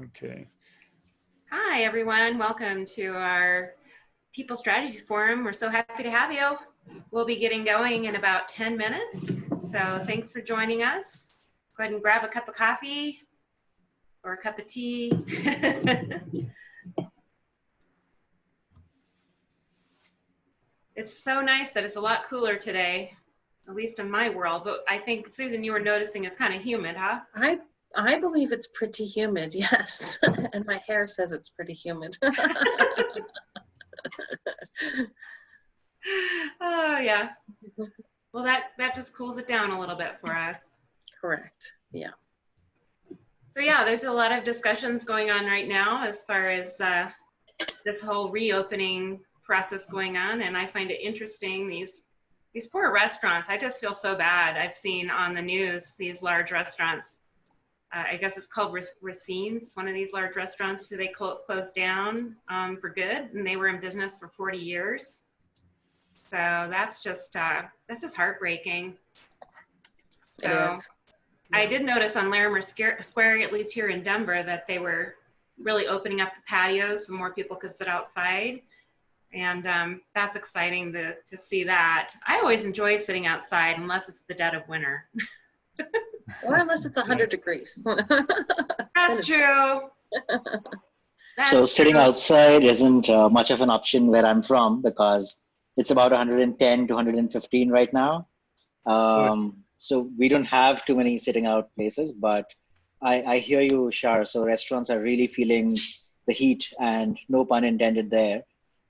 Okay. Hi, everyone. Welcome to our People Strategies Forum. We're so happy to have you. We'll be getting going in about 10 minutes. So thanks for joining us. Go ahead and grab a cup of coffee or a cup of tea. It's so nice that it's a lot cooler today, at least in my world. But I think, Susan, you were noticing it's kind of humid, huh? I believe it's pretty humid, yes. And my hair says it's pretty humid. Oh, yeah. Well, that just cools it down a little bit for us. Correct, yeah. So yeah, there's a lot of discussions going on right now as far as this whole reopening process going on, and I find it interesting, these poor restaurants. I just feel so bad. I've seen on the news these large restaurants. I guess it's called Racine's, one of these large restaurants. They closed down for good, and they were in business for 40 years. So that's just heartbreaking. So It is. I did notice on Larimer Square, at least here in Denver, that they were really opening up the patios so more people could sit outside. And that's exciting to see that. I always enjoy sitting outside unless it's the dead of winter. Or unless it's 100 degrees. That's true. So sitting outside isn't much of an option where I'm from because it's about 110 to 115 right now. So we don't have too many sitting out places, but I hear you, Char. So restaurants are really feeling the heat, and no pun intended there.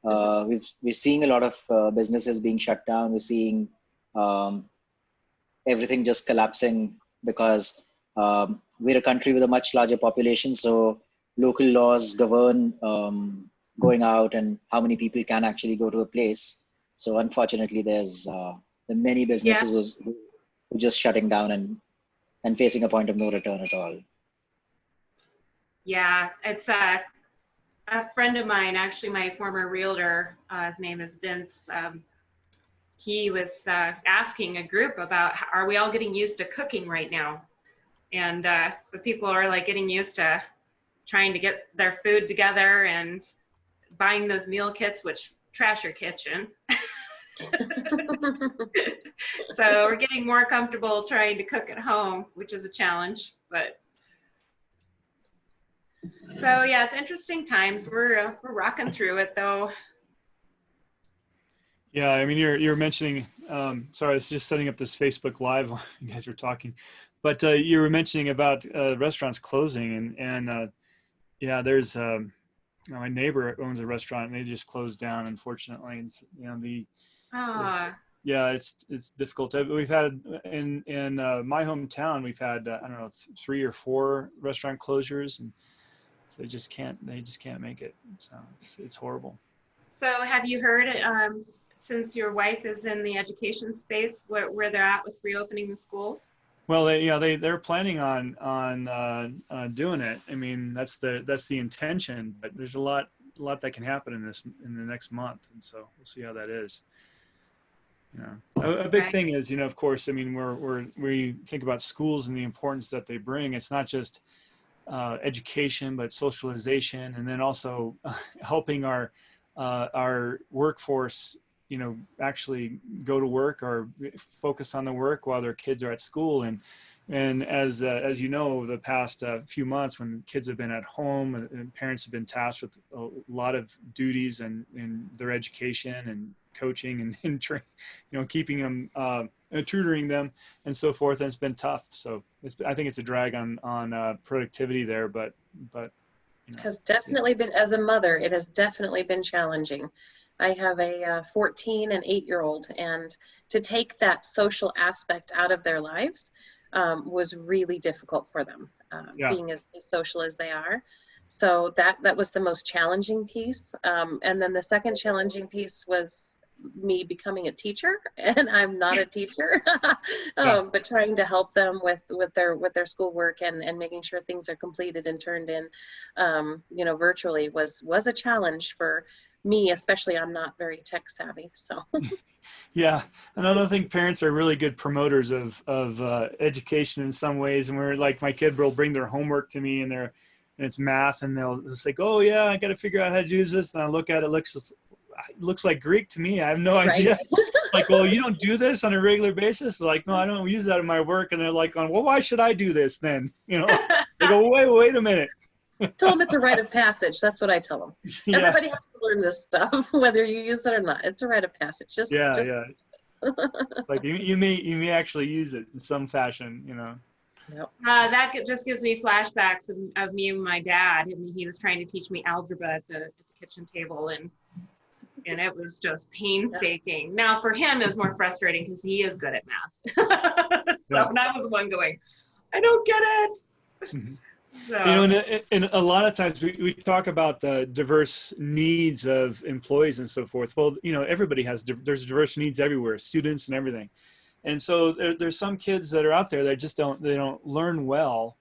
We're seeing a lot of businesses being shut down. We're seeing everything just collapsing because we're a country with a much larger population. So local laws govern going out and how many people can actually go to a place. So unfortunately, there's many businesses who are just shutting down and facing a point of no return at all. Yeah, it's a friend of mine, actually my former realtor, his name is Vince. He was asking a group about, are we all getting used to cooking right now? And so people are like getting used to trying to get their food together and buying those meal kits, which trash your kitchen. So we're getting more comfortable trying to cook at home, which is a challenge, but so yeah, it's interesting times. We're rocking through it though. Yeah, I mean, you're mentioning. Sorry, I was just setting up this Facebook Live while you guys were talking, but you were mentioning about restaurants closing, and yeah, there's my neighbor owns a restaurant, and they just closed down, unfortunately. And yeah, it's difficult. We've had in my hometown, we've had I don't know 3 or 4 restaurant closures, and so they just can't make it. So it's horrible. So have you heard, since your wife is in the education space, where they're at with reopening the schools? Well, they're planning on doing it. I mean, that's the intention, but there's a lot that can happen in the next month, and so we'll see how that is. A big thing is, of course, I mean, we think about schools and the importance that they bring. It's not just education, but socialization, and then also helping our workforce, actually go to work or focus on the work while their kids are at school. And as you know, the past few months when kids have been at home and parents have been tasked with a lot of duties and their education and coaching and keeping them, tutoring them and so forth. And it's been tough. So I think it's a drag on productivity there, but has definitely been, as a mother, it has definitely been challenging. I have a 14 and 8-year-old, and to take that social aspect out of their lives was really difficult for them, being as social as they are. So that was the most challenging piece. And then the second challenging piece was me becoming a teacher, and I'm not a teacher, but trying to help them with their schoolwork and making sure things are completed and turned in, virtually was a challenge for me, especially. I'm not very tech savvy, so. Yeah, and I don't think parents are really good promoters of education in some ways. And we're like, my kid will bring their homework to me, and and it's math, and they'll just like, oh yeah, I got to figure out how to use this. And I look at it, looks like Greek to me. I have no idea. Like, well, you don't do this on a regular basis. They're like, no, I don't use that in my work. And they're like, well, why should I do this then? You know, they go, wait a minute. Tell them it's a rite of passage. That's what I tell them. Yeah. Everybody has to learn this stuff, whether you use it or not. It's a rite of passage. Yeah. Like you may actually use it in some fashion, you know. Yep. That just gives me flashbacks of me and my dad. And he was trying to teach me algebra at the kitchen table, and it was just painstaking. Now for him, it was more frustrating because he is good at math. So when I was the one going, I don't get it. Mm-hmm. So. You know, and a lot of times we talk about the diverse needs of employees and so forth. Well, you know, everybody there's diverse needs everywhere, students and everything. And so there's some kids that are out there that just don't learn well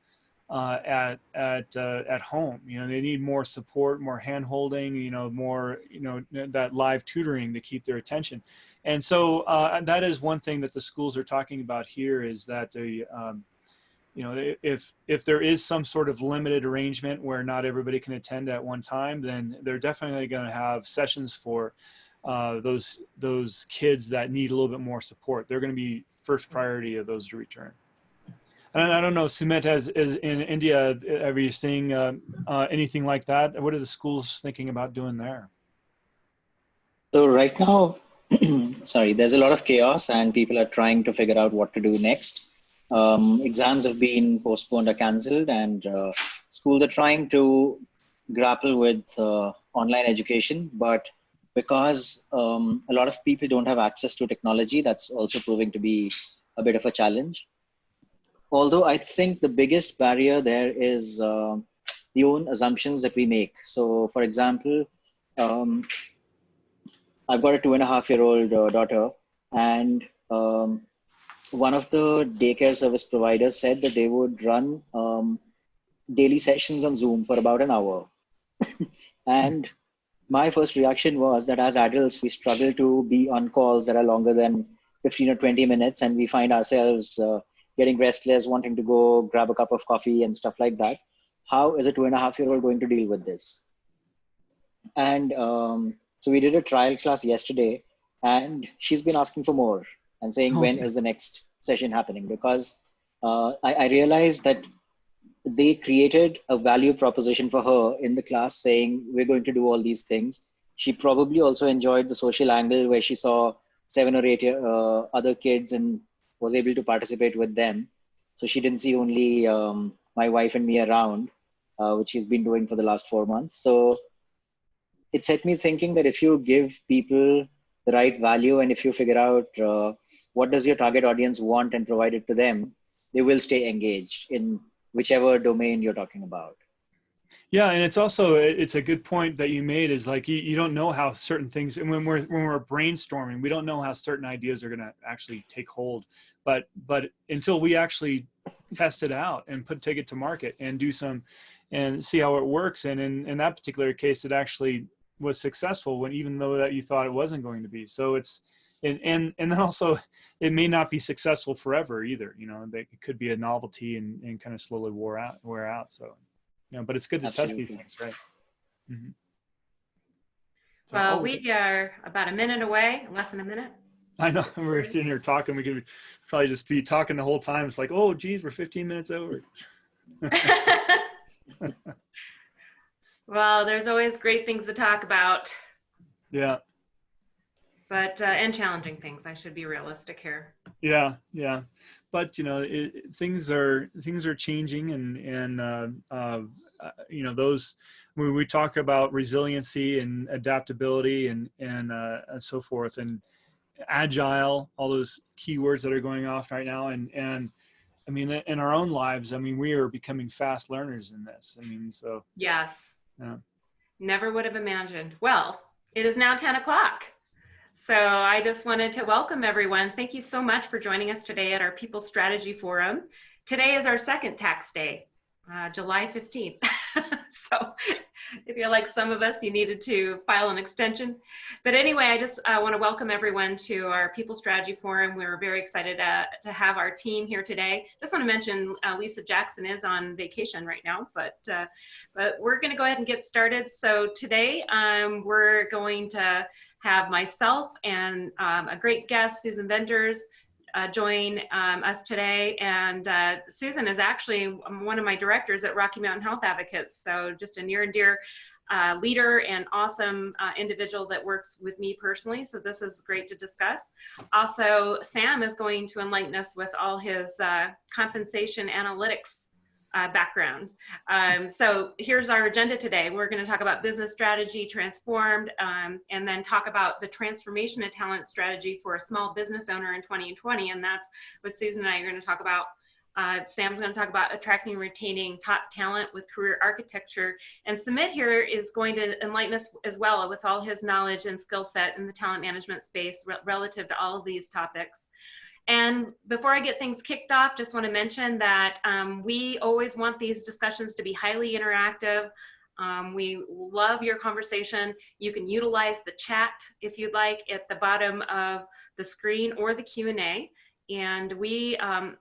at home. You know, they need more support, more hand holding, you know, more, you know, that live tutoring to keep their attention. And so that is one thing that the schools are talking about here, is that they, you know, if there is some sort of limited arrangement where not everybody can attend at one time, then they're definitely going to have sessions for those kids that need a little bit more support. They're going to be first priority of those to return. And I don't know, Sumit, as in India, are you seeing anything like that? What are the schools thinking about doing there? So right now, sorry, there's a lot of chaos and people are trying to figure out what to do next. Exams have been postponed or cancelled, and schools are trying to grapple with online education. But because a lot of people don't have access to technology, that's also proving to be a bit of a challenge. Although I think the biggest barrier there is the own assumptions that we make. So, for example, I've got a 2.5-year-old daughter, and one of the daycare service providers said that they would run daily sessions on Zoom for about an hour. And my first reaction was that as adults, we struggle to be on calls that are longer than 15 or 20 minutes, and we find ourselves getting restless, wanting to go grab a cup of coffee and stuff like that. How is a 2.5-year-old going to deal with this? And so we did a trial class yesterday, and she's been asking for more and saying, when is the next session happening? Because I realized that they created a value proposition for her in the class saying, we're going to do all these things. She probably also enjoyed the social angle where she saw 7 or 8 other kids and was able to participate with them. So she didn't see only my wife and me around, which she's been doing for the last 4 months. So it set me thinking that if you give people the right value, and if you figure out what does your target audience want and provide it to them, they will stay engaged in whichever domain you're talking about. Yeah, and it's a good point that you made, is like you don't know how certain things, and when we're brainstorming, we don't know how certain ideas are going to actually take hold. But until we actually test it out and take it to market and do some and see how it works, and in that particular case, it actually was successful even though that you thought it wasn't going to be. So it's and then also it may not be successful forever either. You know, it could be a novelty and kind of slowly wear out. So. You know, but it's good to test these things, right? Mm-hmm. So, well, we are about a minute away, less than a minute. I know, we're sitting here talking. We could probably just be talking the whole time. It's like, oh, geez, we're 15 minutes over. Well, there's always great things to talk about. Yeah. But and challenging things. I should be realistic here. Yeah. But you know, things are changing, and you know, those when we talk about resiliency and adaptability and so forth, and agile, all those keywords that are going off right now, and I mean, in our own lives, I mean, we are becoming fast learners in this. I mean, so yes, yeah. Never would have imagined. Well, it is now 10 o'clock. So I just wanted to welcome everyone. Thank you so much for joining us today at our People Strategy Forum. Today is our second tax day, July 15th. So if you're like some of us, you needed to file an extension. But anyway, I just want to welcome everyone to our People Strategy Forum. We're very excited to have our team here today. Just want to mention Lisa Jackson is on vacation right now, but we're going to go ahead and get started. So today we're going to have myself and a great guest, Susan Venters, join us today. And Susan is actually one of my directors at Rocky Mountain Health Advocates. So just a near and dear leader and awesome individual that works with me personally. So this is great to discuss. Also, Sam is going to enlighten us with all his compensation analytics background. So here's our agenda today. We're going to talk about business strategy transformed, and then talk about the transformation of talent strategy for a small business owner in 2020. And that's what Susan and I are going to talk about. Sam's going to talk about attracting and retaining top talent with career architecture. And Sumit here is going to enlighten us as well with all his knowledge and skill set in the talent management space relative to all of these topics. And before I get things kicked off, just want to mention that we always want these discussions to be highly interactive. We love your conversation. You can utilize the chat if you'd like at the bottom of the screen or the Q&A. And we,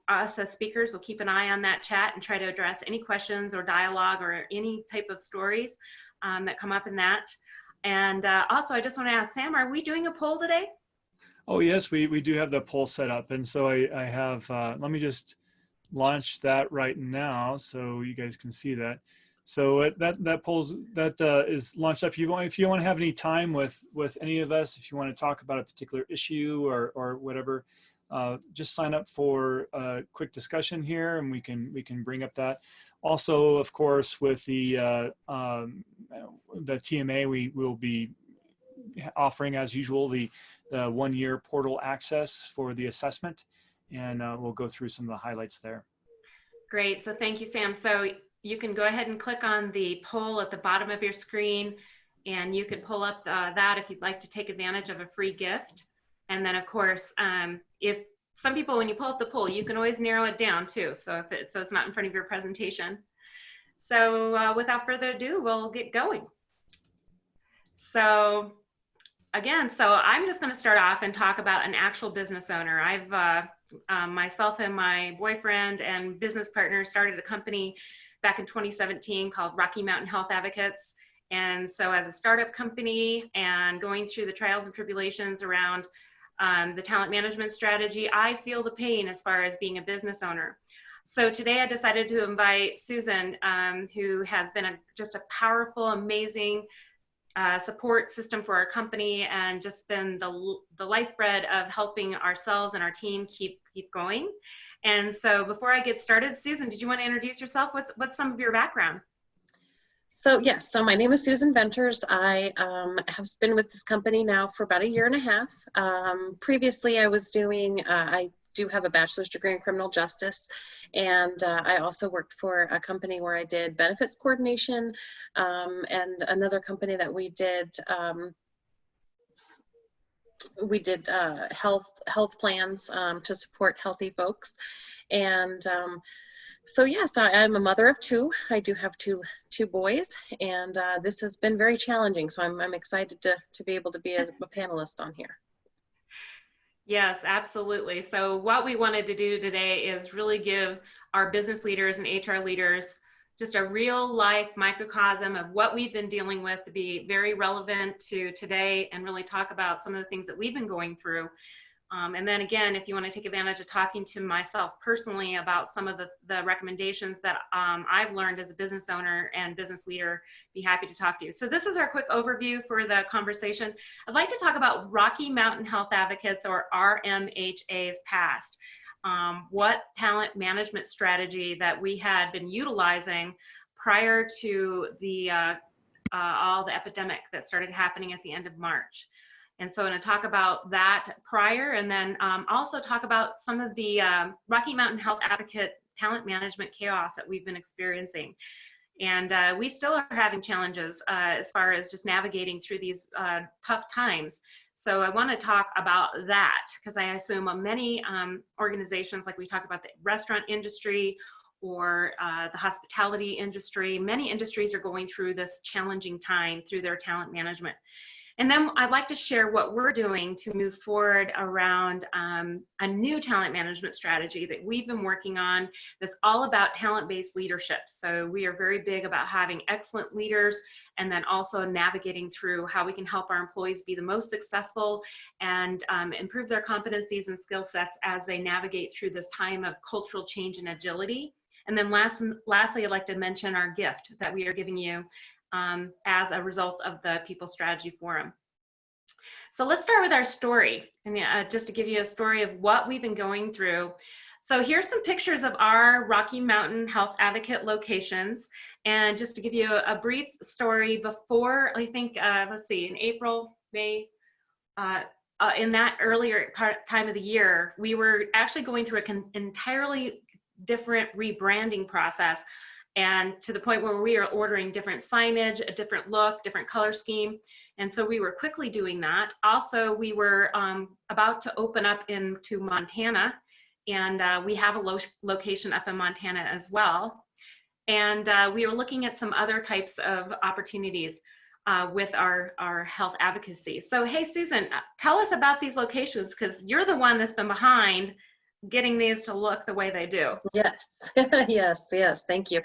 us as speakers, will keep an eye on that chat and try to address any questions or dialogue or any type of stories that come up in that. And also, I just want to ask Sam, are we doing a poll today? Oh yes, we do have the poll set up, and so I have. Let me just launch that right now so you guys can see that. So that polls is launched up. If you want to have any time with any of us, if you want to talk about a particular issue or whatever, just sign up for a quick discussion here, and we can bring up that. Also, of course, with the TMA, we will be offering, as usual, the 1-year portal access for the assessment, and we'll go through some of the highlights there. Great. So thank you, Sam. So you can go ahead and click on the poll at the bottom of your screen, and you can pull up that if you'd like to take advantage of a free gift. And then, of course, if some people, when you pull up the poll, you can always narrow it down too. So so it's not in front of your presentation. So without further ado, we'll get going. So again, so I'm just going to start off and talk about an actual business owner. I've myself and my boyfriend and business partner started a company back in 2017 called Rocky Mountain Health Advocates. And so as a startup company and going through the trials and tribulations around the talent management strategy, I feel the pain as far as being a business owner. So today I decided to invite Susan, who has been just a powerful, amazing support system for our company and just been the lifeblood of helping ourselves and our team keep going. And so before I get started, Susan, did you want to introduce yourself? What's some of your background? So yes, so my name is Susan Venters. I have been with this company now for about 1.5 years. Previously I was doing, I do have a bachelor's degree in criminal justice, and I also worked for a company where I did benefits coordination, and another company that we did health plans to support healthy folks. And so yes, I'm a mother of 2. I do have two boys, and this has been very challenging. So I'm excited to be able to be as a panelist on here. Yes, absolutely. So what we wanted to do today is really give our business leaders and HR leaders just a real life microcosm of what we've been dealing with to be very relevant to today and really talk about some of the things that we've been going through. And then again, if you want to take advantage of talking to myself personally about some of the recommendations that I've learned as a business owner and business leader, be happy to talk to you. So this is our quick overview for the conversation. I'd like to talk about Rocky Mountain Health Advocates, or RMHA's past. What talent management strategy that we had been utilizing prior to the all the epidemic that started happening at the end of March. And so I'm going to talk about that prior, and then also talk about some of the Rocky Mountain Health Advocate talent management chaos that we've been experiencing. And we still are having challenges as far as just navigating through these tough times. So I want to talk about that because I assume many organizations, like we talk about the restaurant industry or the hospitality industry. Many industries are going through this challenging time through their talent management. And then I'd like to share what we're doing to move forward around a new talent management strategy that we've been working on that's all about talent-based leadership. So we are very big about having excellent leaders and then also navigating through how we can help our employees be the most successful and improve their competencies and skill sets as they navigate through this time of cultural change and agility. And then lastly, I'd like to mention our gift that we are giving you as a result of the People Strategy Forum. So let's start with our story, and just to give you a story of what we've been going through. So here's some pictures of our Rocky Mountain Health Advocate locations, and just to give you a brief story, before, I think, let's see, in April, May, in that earlier time of the year, we were actually going through an entirely different rebranding process, and to the point where we are ordering different signage, a different look, different color scheme. And so we were quickly doing that. Also, we were about to open up into Montana, and we have a location up in Montana as well. And we were looking at some other types of opportunities with our health advocacy. So, hey, Susan, tell us about these locations, because you're the one that's been behind getting these to look the way they do. Yes, yes, thank you.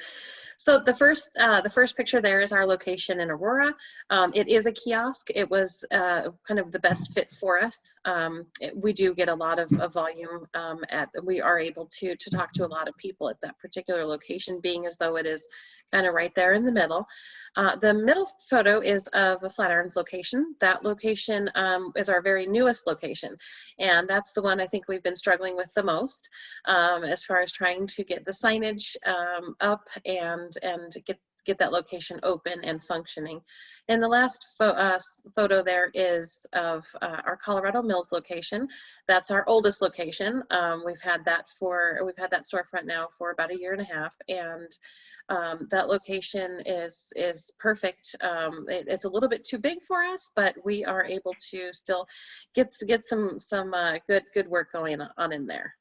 So the first picture there is our location in Aurora. It is a kiosk. It was kind of the best fit for us. We do get a lot of volume we are able to talk to a lot of people at that particular location, being as though it is kind of right there in the middle. The middle photo is of a Flatirons location. That location is our very newest location, and that's the one I think we've been struggling with the most as far as trying to get the signage up and get that location open and functioning. And the last photo there is of our Colorado Mills location. That's our oldest location. We've had that storefront now for about 1.5 years, and that location is perfect. It's a little bit too big for us, but we are able to still get some good work going on in there.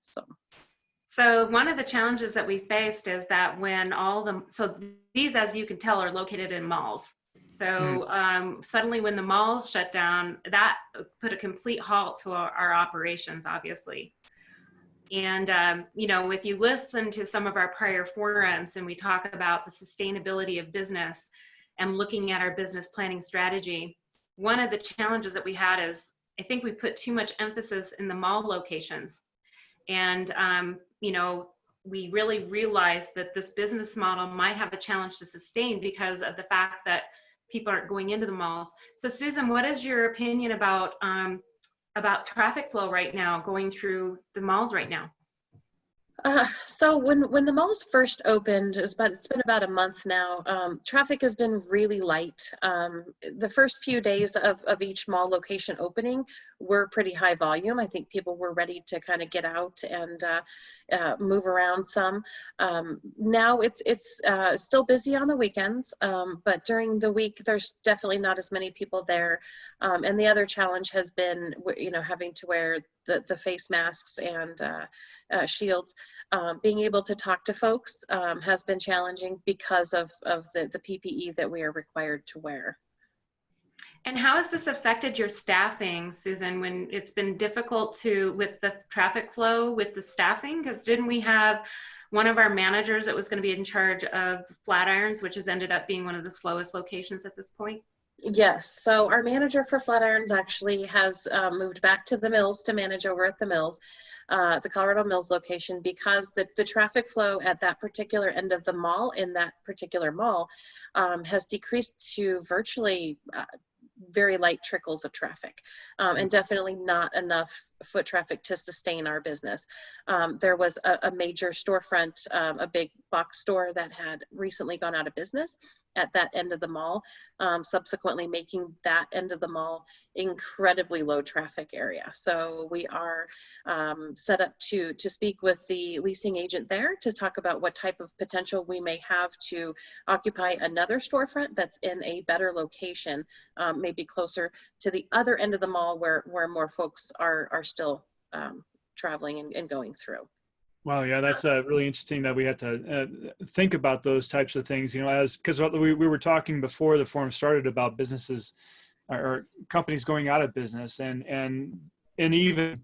So one of the challenges that we faced is that when so these, as you can tell, are located in malls. So suddenly when the malls shut down, that put a complete halt to our operations, obviously. And, if you listen to some of our prior forums and we talk about the sustainability of business and looking at our business planning strategy, one of the challenges that we had is, I think we put too much emphasis in the mall locations. And, we really realized that this business model might have a challenge to sustain because of the fact that people aren't going into the malls. So Susan, what is your opinion about traffic flow right now going through the malls right now? So when the malls first opened, it's been about a month now. Traffic has been really light. The first few days of each mall location opening were pretty high volume. I think people were ready to kind of get out and move around some. Now it's still busy on the weekends, but during the week there's definitely not as many people there. And the other challenge has been, having to wear the face masks and shields. Being able to talk to folks has been challenging because of the PPE that we are required to wear. And how has this affected your staffing, Susan, when it's been difficult with the traffic flow, with the staffing? Because didn't we have one of our managers that was going to be in charge of the Flatirons, which has ended up being one of the slowest locations at this point? Yes, so our manager for Flatirons actually has moved back to the Mills to manage over at the Mills, the Colorado Mills location, because the traffic flow at that particular end of the mall, in that particular mall, has decreased to virtually very light trickles of traffic, and definitely not enough foot traffic to sustain our business. There was a major storefront, a big box store that had recently gone out of business at that end of the mall, subsequently making that end of the mall incredibly low traffic area. So we are set up to speak with the leasing agent there to talk about what type of potential we may have to occupy another storefront that's in a better location, maybe closer to the other end of the mall where more folks are still traveling and going through. Wow, yeah, that's really interesting that we had to think about those types of things, you know, because we were talking before the forum started about businesses or companies going out of business, and even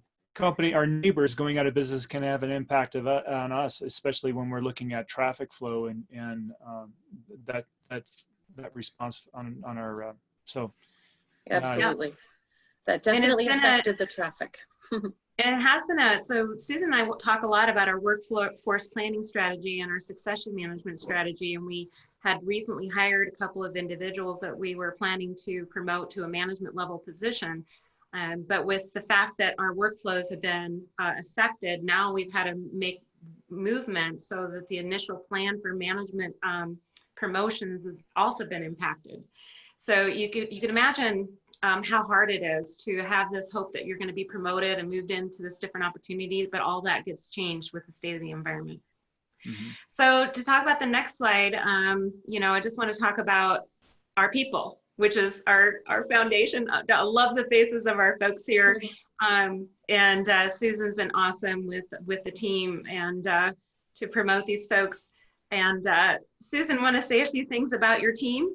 our neighbors going out of business can have an impact on us, especially when we're looking at traffic flow and that response on our Absolutely. Yeah. That definitely affected the traffic. And it has been so Susan and I will talk a lot about our workforce planning strategy and our succession management strategy. And we had recently hired a couple of individuals that we were planning to promote to a management level position. But with the fact that our workflows have been affected, now we've had to make movement so that the initial plan for management promotions has also been impacted. So you can imagine how hard it is to have this hope that you're going to be promoted and moved into this different opportunity, but all that gets changed with the state of the environment. Mm-hmm. So to talk about the next slide, you know, I just want to talk about our people, which is our foundation. I love the faces of our folks here. And Susan's been awesome with the team and to promote these folks. And Susan, want to say a few things about your team?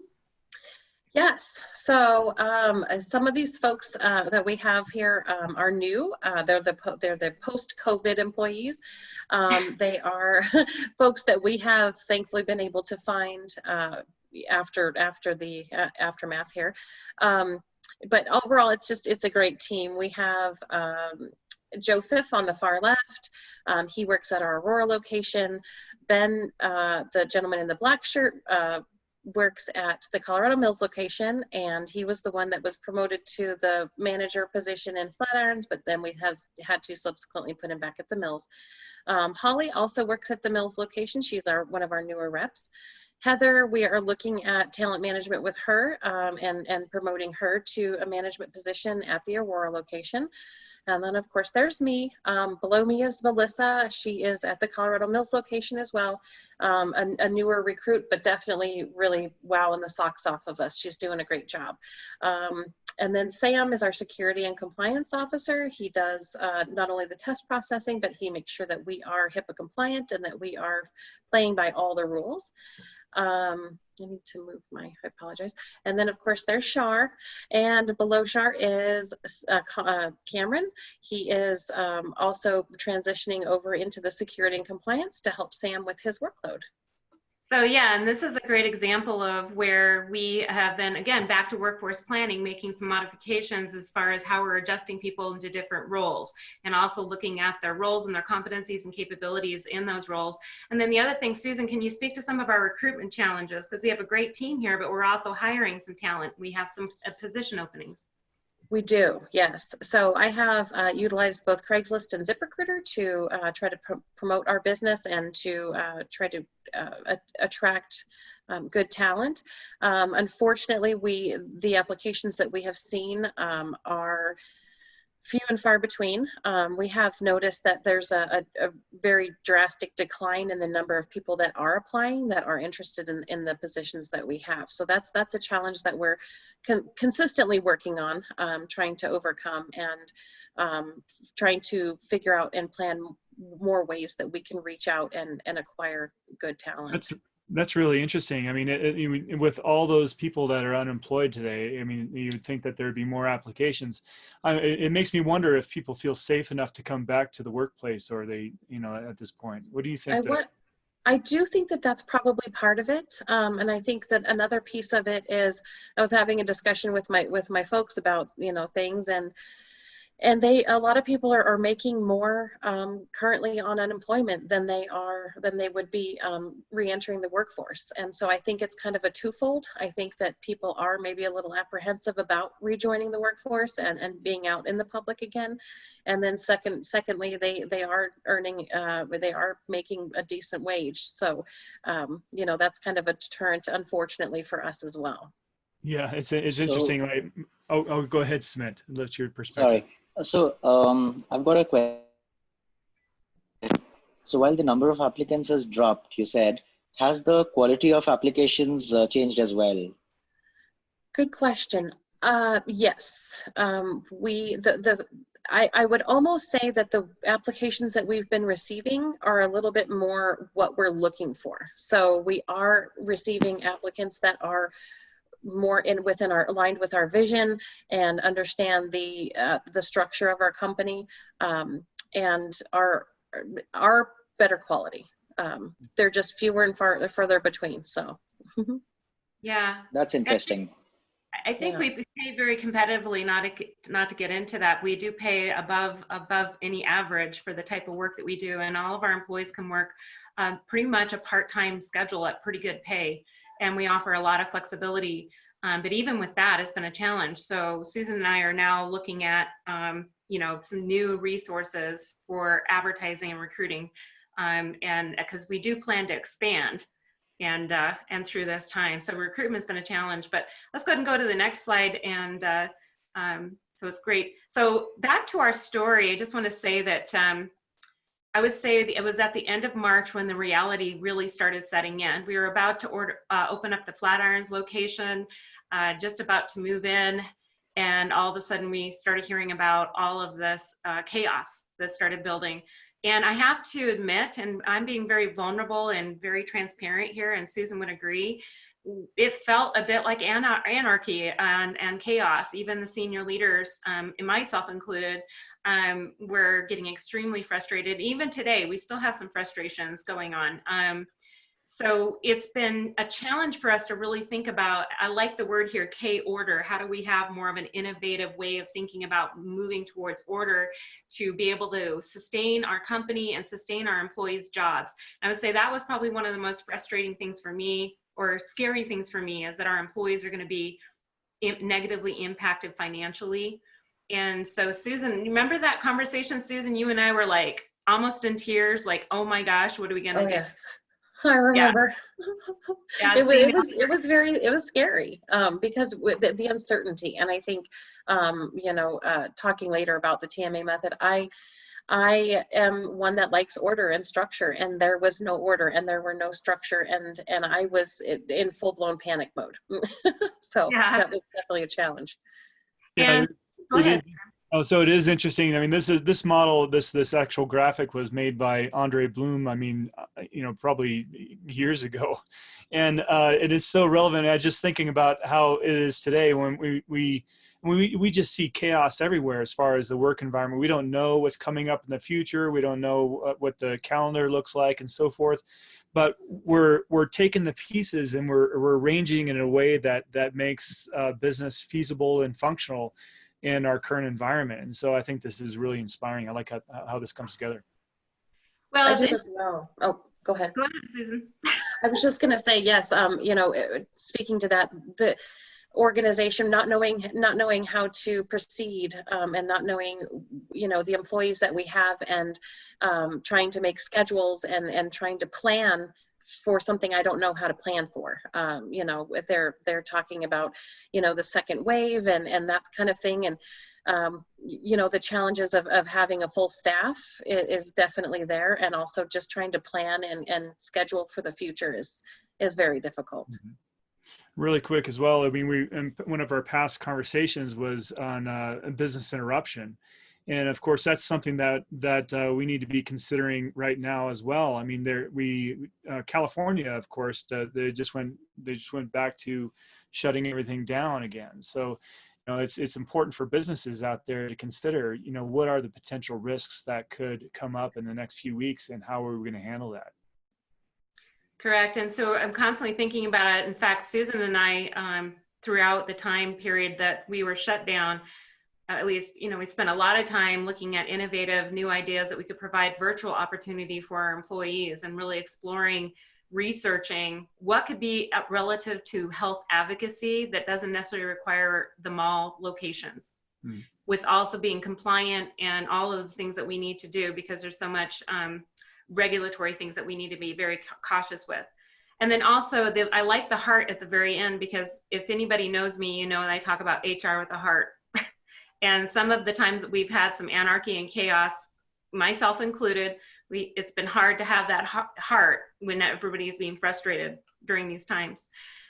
Yes. So some of these folks that we have here are new. They're the post-COVID employees. They are folks that we have thankfully been able to find after the aftermath here. But overall, it's a great team. We have Joseph on the far left. He works at our Aurora location. Ben, the gentleman in the black shirt, works at the Colorado Mills location, and he was the one that was promoted to the manager position in Flatirons, but then we had to subsequently put him back at the Mills. Holly also works at the Mills location. She's one of our newer reps. Heather, we are looking at talent management with her and promoting her to a management position at the Aurora location. And then, of course, there's me. Below me is Melissa. She is at the Colorado Mills location as well. A newer recruit, but definitely really wowing the socks off of us. She's doing a great job. And then Sam is our security and compliance officer. He does not only the test processing, but he makes sure that we are HIPAA compliant and that we are playing by all the rules. I need to move I apologize. And then of course there's Char, and below Char is Cameron. He is also transitioning over into the security and compliance to help Sam with his workload. So yeah, and this is a great example of where we have been, again, back to workforce planning, making some modifications as far as how we're adjusting people into different roles, and also looking at their roles and their competencies and capabilities in those roles. And then the other thing, Susan, can you speak to some of our recruitment challenges? Because we have a great team here, but we're also hiring some talent. We have some position openings. We do, yes. So I have utilized both Craigslist and ZipRecruiter to try to promote our business and to try to attract good talent. Unfortunately, the applications that we have seen are few and far between. We have noticed that there's a very drastic decline in the number of people that are applying, that are interested in the positions that we have. So that's a challenge that we're consistently working on, trying to overcome, and trying to figure out and plan more ways that we can reach out and acquire good talent. That's really interesting. I mean, with all those people that are unemployed today, I mean, you would think that there'd be more applications. It makes me wonder if people feel safe enough to come back to the workplace, or they, you know, at this point. What do you think? I do think that that's probably part of it. And I think that another piece of it is, I was having a discussion with my folks about, you know, things, and a lot of people are making more currently on unemployment than they would be re-entering the workforce. And so I think it's kind of a twofold. I think that people are maybe a little apprehensive about rejoining the workforce and being out in the public again. And then secondly, they are earning, they are making a decent wage. So, you know, that's kind of a deterrent, unfortunately, for us as well. Yeah, it's interesting, right? Oh, go ahead, Smith. That's your perspective. Sorry. So I've got a question. So while the number of applicants has dropped, you said, has the quality of applications changed as well? Good question. Yes. I would almost say that the applications that we've been receiving are a little bit more what we're looking for. So we are receiving applicants that are more aligned with our vision and understand the structure of our company, and are better quality. They're just fewer and further between. So yeah, that's interesting. I think we pay very competitively. Not to get into that, we do pay above any average for the type of work that we do, and all of our employees can work pretty much a part-time schedule at pretty good pay, and we offer a lot of flexibility. But even with that, it's been a challenge. So Susan and I are now looking at some new resources for advertising and recruiting, and because we do plan to expand. And through this time. So recruitment's been a challenge, but let's go ahead and go to the next slide. And so it's great. So back to our story, I just want to say that I would say it was at the end of March when the reality really started setting in. We were about to open up the Flatirons location, just about to move in. And all of a sudden we started hearing about all of this chaos that started building. And I have to admit, and I'm being very vulnerable and very transparent here, and Susan would agree, it felt a bit like anarchy and chaos. Even the senior leaders, and myself included, were getting extremely frustrated. Even today, we still have some frustrations going on. So it's been a challenge for us to really think about, I like the word here, K-order. How do we have more of an innovative way of thinking about moving towards order to be able to sustain our company and sustain our employees' jobs? I would say that was probably one of the most frustrating things for me, or scary things for me, is that our employees are going to be negatively impacted financially. And so Susan, remember that conversation, Susan? You and I were like almost in tears, like, oh my gosh, what are we going to do? Yes. I remember. Yeah, it was scary, because with the uncertainty. And I think, talking later about the TMA method, I am one that likes order and structure, and there was no order and there were no structure, and I was in full-blown panic mode. So that was definitely a challenge. And go ahead. Oh, so it is interesting. I mean, this model, this actual graphic was made by Andre Bloom. I mean, probably years ago, and it is so relevant. I was just thinking about how it is today when we just see chaos everywhere as far as the work environment. We don't know what's coming up in the future. We don't know what the calendar looks like and so forth. But we're taking the pieces and we're arranging in a way that makes business feasible and functional in our current environment. And so I think this is really inspiring. I like how this comes together. Well, I do as well. Oh, go ahead. Go ahead, Susan. I was just going to say, yes, speaking to that, the organization not knowing how to proceed, and not knowing, the employees that we have, and trying to make schedules and trying to plan for something I don't know how to plan for. They're talking about, the second wave and that kind of thing. And, the challenges of having a full staff is definitely there. And also just trying to plan and schedule for the future is very difficult. Mm-hmm. Really quick as well. I mean, one of our past conversations was on business interruption. And of course, that's something that we need to be considering right now as well. I mean, California, of course, they just went back to shutting everything down again. So, it's important for businesses out there to consider, what are the potential risks that could come up in the next few weeks, and how are we going to handle that? Correct. And so I'm constantly thinking about it. In fact, Susan and I, throughout the time period that we were shut down, at least, we spent a lot of time looking at innovative new ideas that we could provide virtual opportunity for our employees, and really exploring, researching what could be relative to health advocacy that doesn't necessarily require the mall locations, with also being compliant and all of the things that we need to do, because there's so much regulatory things that we need to be very cautious with. And then also, I like the heart at the very end, because if anybody knows me, I talk about HR with a heart. And some of the times that we've had some anarchy and chaos, myself included, it's been hard to have that heart when everybody is being frustrated during these times.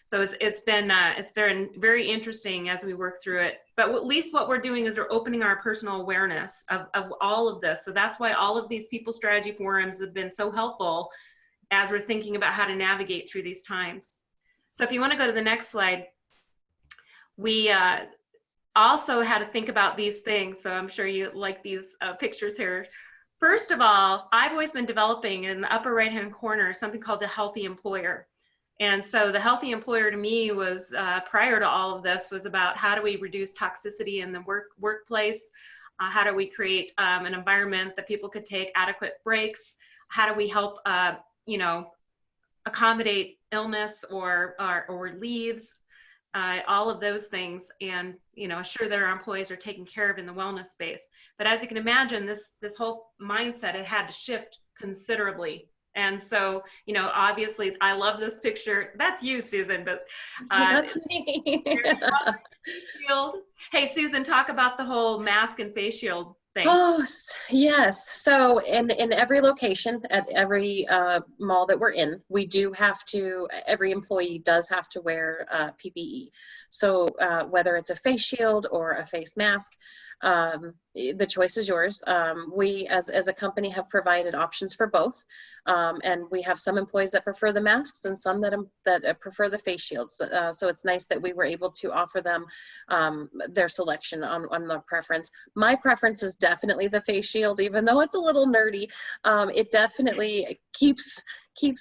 So it's been very interesting as we work through it. But at least what we're doing is we're opening our personal awareness of all of this. So that's why all of these people strategy forums have been so helpful as we're thinking about how to navigate through these times. So if you want to go to the next slide, we also had to think about these things. So I'm sure you like these pictures here. First of all, I've always been developing in the upper right-hand corner something called the healthy employer. And so the healthy employer to me was, prior to all of this, was about how do we reduce toxicity in the workplace? How do we create an environment that people could take adequate breaks? How do we help, you know, accommodate illness or leaves? All of those things, and you know, assure that our employees are taken care of in the wellness space. But as you can imagine, this whole mindset, it had to shift considerably. And so, you know, obviously, I love this picture. That's you, Susan, but that's me. Hey, Susan, talk about the whole mask and face shield thing. Oh, yes. So in every location, at every mall that we're in, we do have to, every employee does have to wear PPE. So whether it's a face shield or a face mask, the choice is yours. We, as a company, have provided options for both. And we have some employees that prefer the masks and some that prefer the face shields. So it's nice that we were able to offer them their selection on the preference. My preference is definitely the face shield, even though it's a little nerdy. It definitely keeps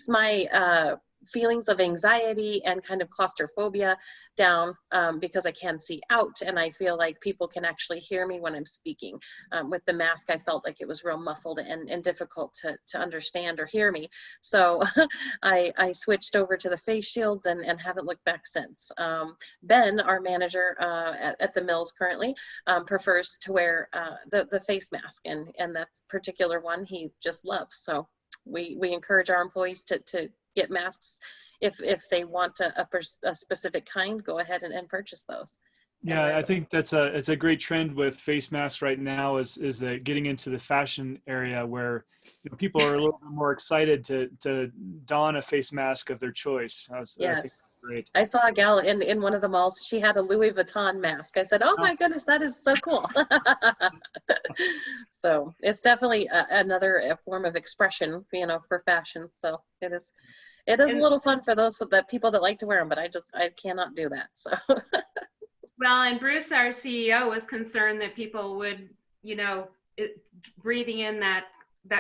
my feelings of anxiety and kind of claustrophobia down, because I can see out and I feel like people can actually hear me when I'm speaking. With the mask, I felt like it was real muffled and difficult to understand or hear me. So I switched over to the face shields and haven't looked back since. Ben, our manager at the mills currently, prefers to wear the face mask, and that particular one he just loves. So we encourage our employees to get masks. If they want a specific kind, go ahead and purchase those. Yeah, I think it's a great trend with face masks right now is that getting into the fashion area where, you know, people are a little bit more excited to don a face mask of their choice. Yes. I think that's great. I saw a gal in one of the malls. She had a Louis Vuitton mask. I said, "Oh my goodness, that is so cool." So it's definitely another form of expression, you know, for fashion. So it is a little fun for those people that like to wear them, but I cannot do that. So. Well, and Bruce, our CEO, was concerned that people would, you know, breathing in that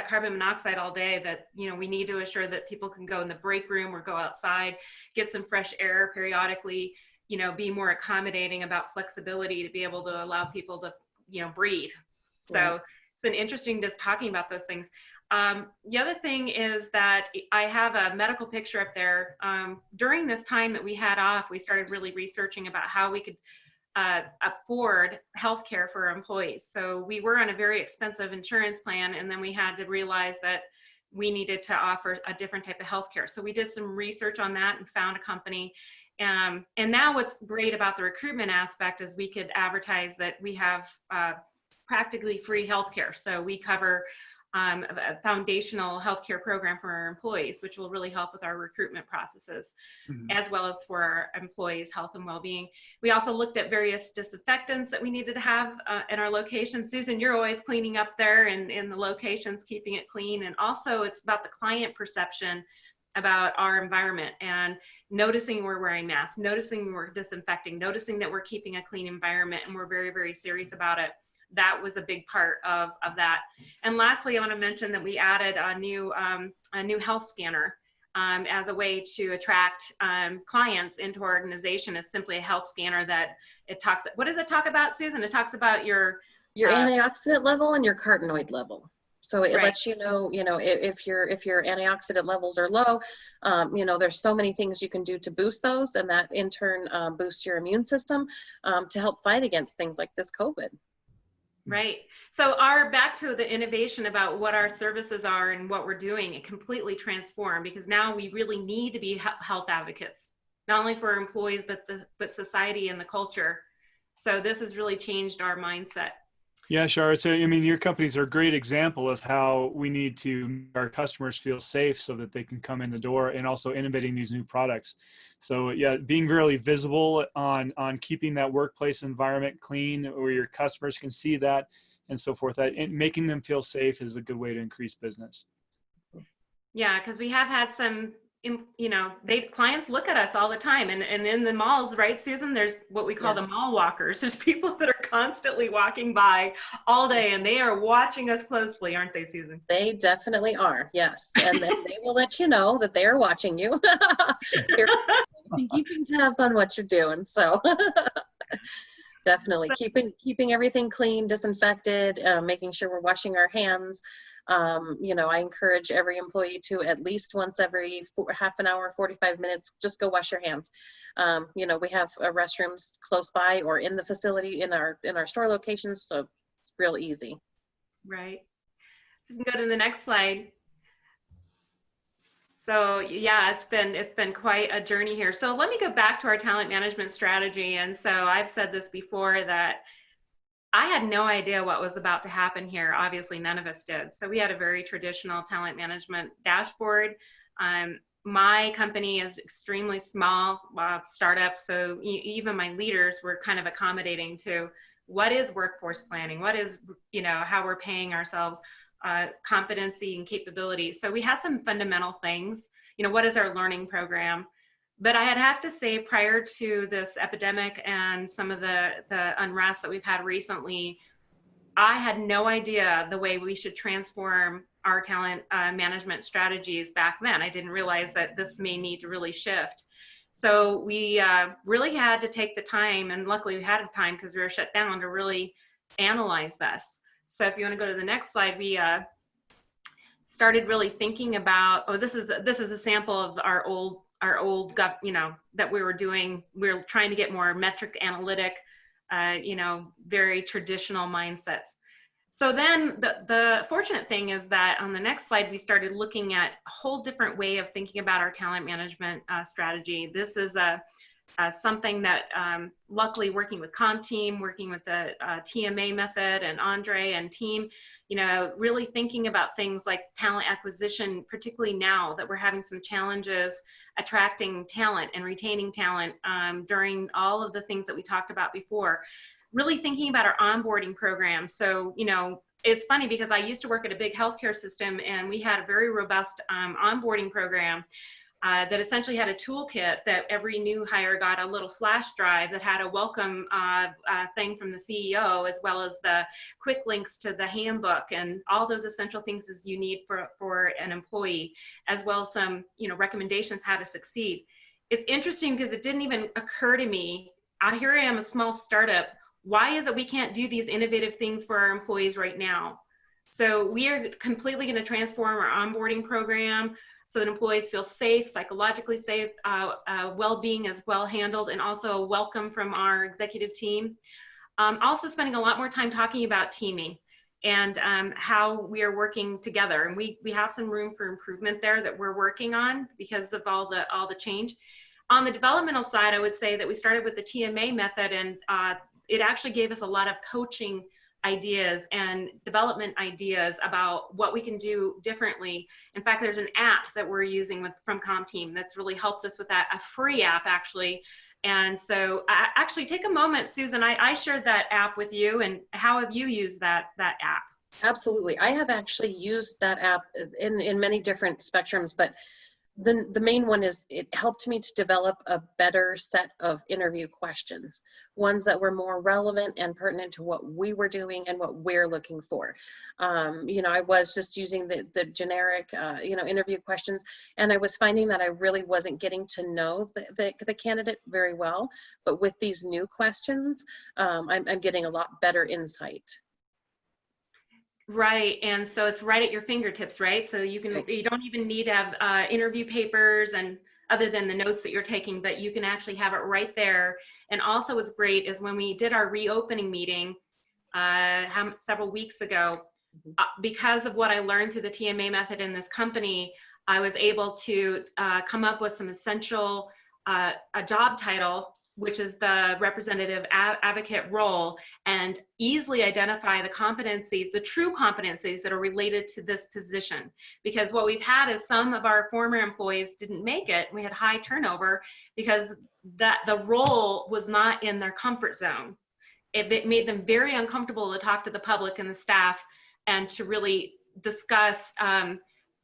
carbon monoxide all day, that, you know, we need to assure that people can go in the break room or go outside, get some fresh air periodically, you know, be more accommodating about flexibility to be able to allow people to, you know, breathe. So It's been interesting just talking about those things. The other thing is that I have a medical picture up there. During this time that we had off, we started really researching about how we could afford healthcare for our employees. So we were on a very expensive insurance plan, and then we had to realize that we needed to offer a different type of healthcare. So we did some research on that and found a company. And now what's great about the recruitment aspect is we could advertise that we have practically free healthcare. So we cover a foundational healthcare program for our employees, which will really help with our recruitment processes, as well as for our employees' health and well-being. We also looked at various disinfectants that we needed to have in our location. Susan, you're always cleaning up there and in the locations, keeping it clean. And also it's about the client perception about our environment and noticing we're wearing masks, noticing we're disinfecting, noticing that we're keeping a clean environment, and we're very, very serious about it. That was a big part of that. And lastly, I want to mention that we added a new health scanner as a way to attract clients into our organization. It's simply a health scanner that what does it talk about, Susan? It talks about your antioxidant level and your carotenoid level. So it lets you know, if your antioxidant levels are low, there's so many things you can do to boost those, and that in turn boosts your immune system to help fight against things like this COVID. Right. So back to the innovation about what our services are and what we're doing, it completely transformed, because now we really need to be health advocates, not only for our employees, but society and the culture. So this has really changed our mindset. Yeah, Char. So, I mean, your companies are a great example of how we need to make our customers feel safe so that they can come in the door, and also innovating these new products. So, yeah, being really visible on keeping that workplace environment clean, where your customers can see that, and so forth. That and making them feel safe is a good way to increase business. Yeah, because we have had some, clients look at us all the time, and in the malls, right, Susan? There's what we call the Yes. mall walkers. There's people that are constantly walking by all day, and they are watching us closely, aren't they, Susan? They definitely are, yes. And then they will let you know that they are watching you. They're keeping tabs on what you're doing. So definitely keeping everything clean, disinfected, making sure we're washing our hands. I encourage every employee to at least once every half an hour, 45 minutes, just go wash your hands. We have restrooms close by or in the facility in our store locations, so it's real easy. Right. So we can go to the next slide. So yeah, it's been quite a journey here. So let me go back to our talent management strategy. And so I've said this before, that I had no idea what was about to happen here. Obviously, none of us did. So we had a very traditional talent management dashboard. My company is extremely small, startup. So even my leaders were kind of accommodating to what is workforce planning, what is, how we're paying ourselves, competency and capability. So we had some fundamental things, what is our learning program? But I have to say, prior to this epidemic and some of the unrest that we've had recently, I had no idea the way we should transform our talent management strategies back then. I didn't realize that this may need to really shift. So we really had to take the time, and luckily we had the time because we were shut down, to really analyze this. So if you want to go to the next slide, we started really thinking about, this is a sample of our old that we were doing. We were trying to get more metric analytic, very traditional mindsets. So then the fortunate thing is that on the next slide, we started looking at a whole different way of thinking about our talent management strategy. This is something that luckily, working with CompTeam, working with the TMA method, and Andre and team, really thinking about things like talent acquisition, particularly now that we're having some challenges attracting talent and retaining talent during all of the things that we talked about before. Really thinking about our onboarding program. So, it's funny because I used to work at a big healthcare system, and we had a very robust onboarding program that essentially had a toolkit that every new hire got a little flash drive that had a welcome thing from the CEO, as well as the quick links to the handbook and all those essential things as you need for an employee, as well as some recommendations how to succeed. It's interesting because it didn't even occur to me, here I am, a small startup, why is it we can't do these innovative things for our employees right now? So we are completely going to transform our onboarding program so that employees feel safe, psychologically safe, well-being is well handled, and also a welcome from our executive team. Also spending a lot more time talking about teaming and how we are working together. And we have some room for improvement there that we're working on because of all the change. On the developmental side, I would say that we started with the TMA method, and it actually gave us a lot of coaching ideas and development ideas about what we can do differently. In fact, there's an app that we're using from CompTeam that's really helped us with that, a free app actually. And so actually take a moment, Susan, I shared that app with you, and how have you used that app? Absolutely. I have actually used that app in many different spectrums, but the main one is it helped me to develop a better set of interview questions, ones that were more relevant and pertinent to what we were doing and what we're looking for. I was just using the generic, interview questions, and I was finding that I really wasn't getting to know the candidate very well. But with these new questions, I'm getting a lot better insight. Right, and so it's right at your fingertips, right? So you don't even need to have interview papers and other than the notes that you're taking, but you can actually have it right there. And also what's great is when we did our reopening meeting several weeks ago, because of what I learned through the TMA method in this company, I was able to come up with some essential, a job title which is the representative advocate role, and easily identify the competencies, the true competencies that are related to this position. Because what we've had is some of our former employees didn't make it. We had high turnover because the role was not in their comfort zone. It made them very uncomfortable to talk to the public and the staff and to really discuss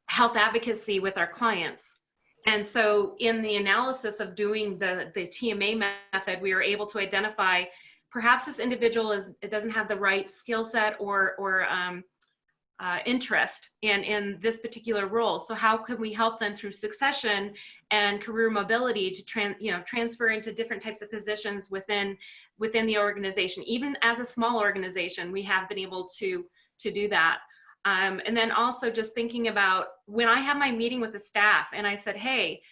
health advocacy with our clients. And so in the analysis of doing the TMA method, we were able to identify perhaps this individual it doesn't have the right skill set or interest in this particular role. So how can we help them through succession and career mobility to transfer into different types of positions within the organization? Even as a small organization, we have been able to do that. And then also just thinking about when I have my meeting with the staff and I said, hey,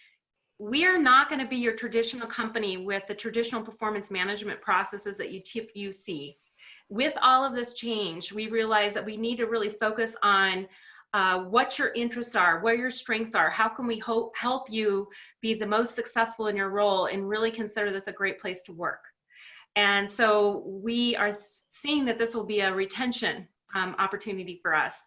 we are not going to be your traditional company with the traditional performance management processes that you see. With all of this change, we realized that we need to really focus on what your interests are, where your strengths are, how can we help you be the most successful in your role, and really consider this a great place to work. And so we are seeing that this will be a retention opportunity for us.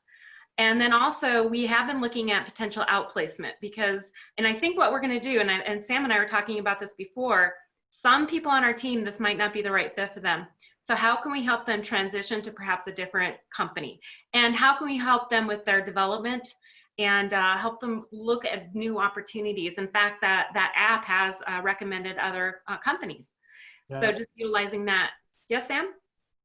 And then also we have been looking at potential outplacement because, and I think what we're going to do, and Sam and I were talking about this before, some people on our team, this might not be the right fit for them. So how can we help them transition to perhaps a different company? And how can we help them with their development and help them look at new opportunities? In fact, that app has recommended other companies. Yeah. So just utilizing that. Yes, Sam?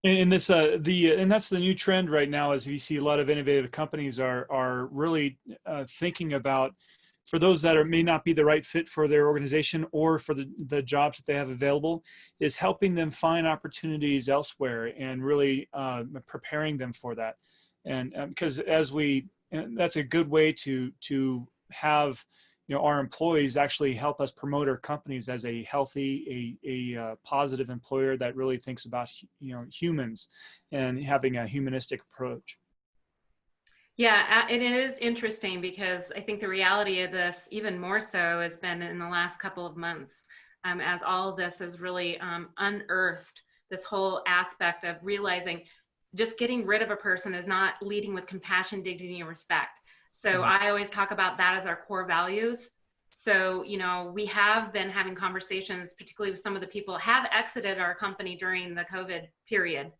And this and that's the new trend right now, as we see a lot of innovative companies are really thinking about, for those that may not be the right fit for their organization or for the jobs that they have available, is helping them find opportunities elsewhere and really preparing them for that. And because that's a good way to have our employees actually help us promote our companies as a healthy, a positive employer that really thinks about humans and having a humanistic approach. Yeah, and it is interesting because I think the reality of this, even more so, has been in the last couple of months, as all of this has really unearthed this whole aspect of realizing just getting rid of a person is not leading with compassion, dignity, and respect. So I always talk about that as our core values. So, we have been having conversations, particularly with some of the people have exited our company during the COVID period,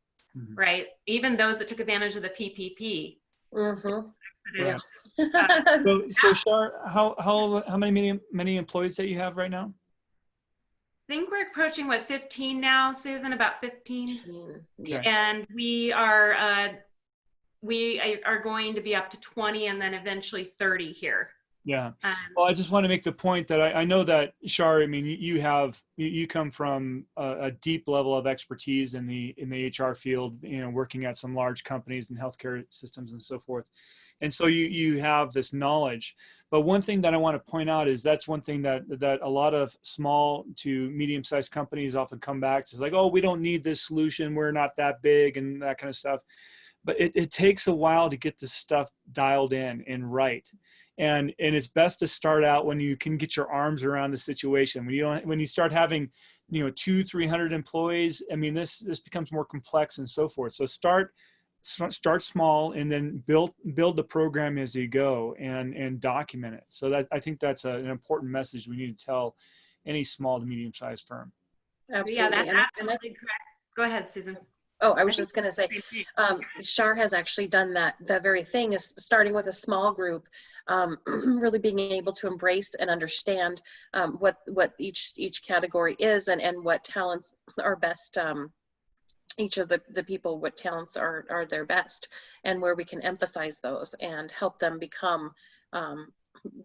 right? Even those that took advantage of the PPP. Yeah. So Char, how many employees that you have right now? I think we're approaching 15 now, Susan, about 15. Yes. And we are going to be up to 20 and then eventually 30 here. Yeah. Well, I just want to make the point that I know that, Char, I mean, you come from a deep level of expertise in the HR field, working at some large companies and healthcare systems and so forth. And so you have this knowledge. But one thing that I want to point out is that's one thing that a lot of small to medium-sized companies often come back to. It's like, oh, we don't need this solution. We're not that big and that kind of stuff. But it takes a while to get this stuff dialed in and right. And it's best to start out when you can get your arms around the situation. When you start having, 200-300 employees, I mean, this becomes more complex and so forth. So start small and then build the program as you go and document it. So that, I think that's an important message we need to tell any small to medium-sized firm. Absolutely. Yeah, that's absolutely correct. Go ahead, Susan. Oh, I was just going to say, Char has actually done that very thing, is starting with a small group, really being able to embrace and understand what each category is and what talents are best, each of the people, what talents are their best, and where we can emphasize those and help them become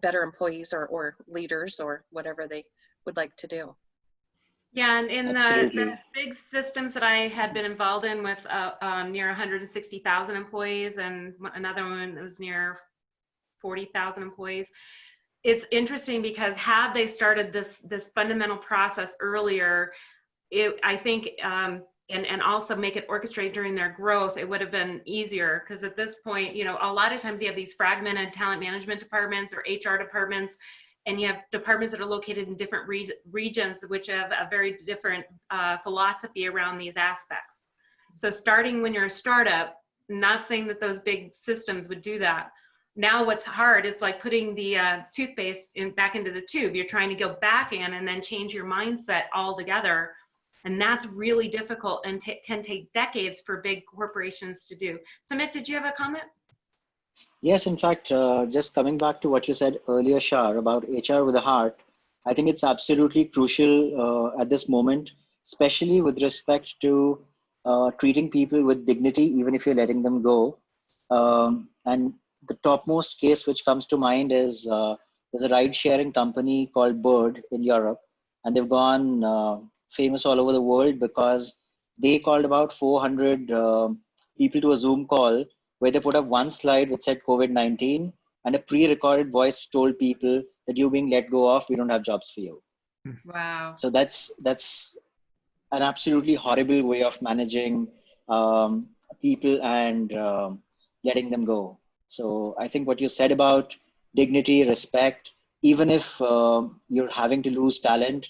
better employees or leaders or whatever they would like to do. Yeah, and in the big systems that I had been involved in with near 160,000 employees and another one that was near 40,000 employees, it's interesting because had they started this fundamental process earlier, I think, and also make it orchestrate during their growth, it would have been easier, because at this point, a lot of times you have these fragmented talent management departments or HR departments, and you have departments that are located in different regions, which have a very different philosophy around these aspects. So starting when you're a startup, not saying that those big systems would do that. Now what's hard is like putting the toothpaste back into the tube. You're trying to go back in and then change your mindset altogether. And that's really difficult and can take decades for big corporations to do. Sumit, did you have a comment? Yes, in fact, just coming back to what you said earlier, Char, about HR with a heart, I think it's absolutely crucial at this moment, especially with respect to treating people with dignity, even if you're letting them go. And the topmost case which comes to mind is there's a ride-sharing company called Bird in Europe, and they've gone famous all over the world because they called about 400 people to a Zoom call where they put up one slide which said COVID-19 and a pre-recorded voice told people that you're being let go of, we don't have jobs for you. Wow. So that's an absolutely horrible way of managing people and letting them go. So I think what you said about dignity, respect, even if you're having to lose talent,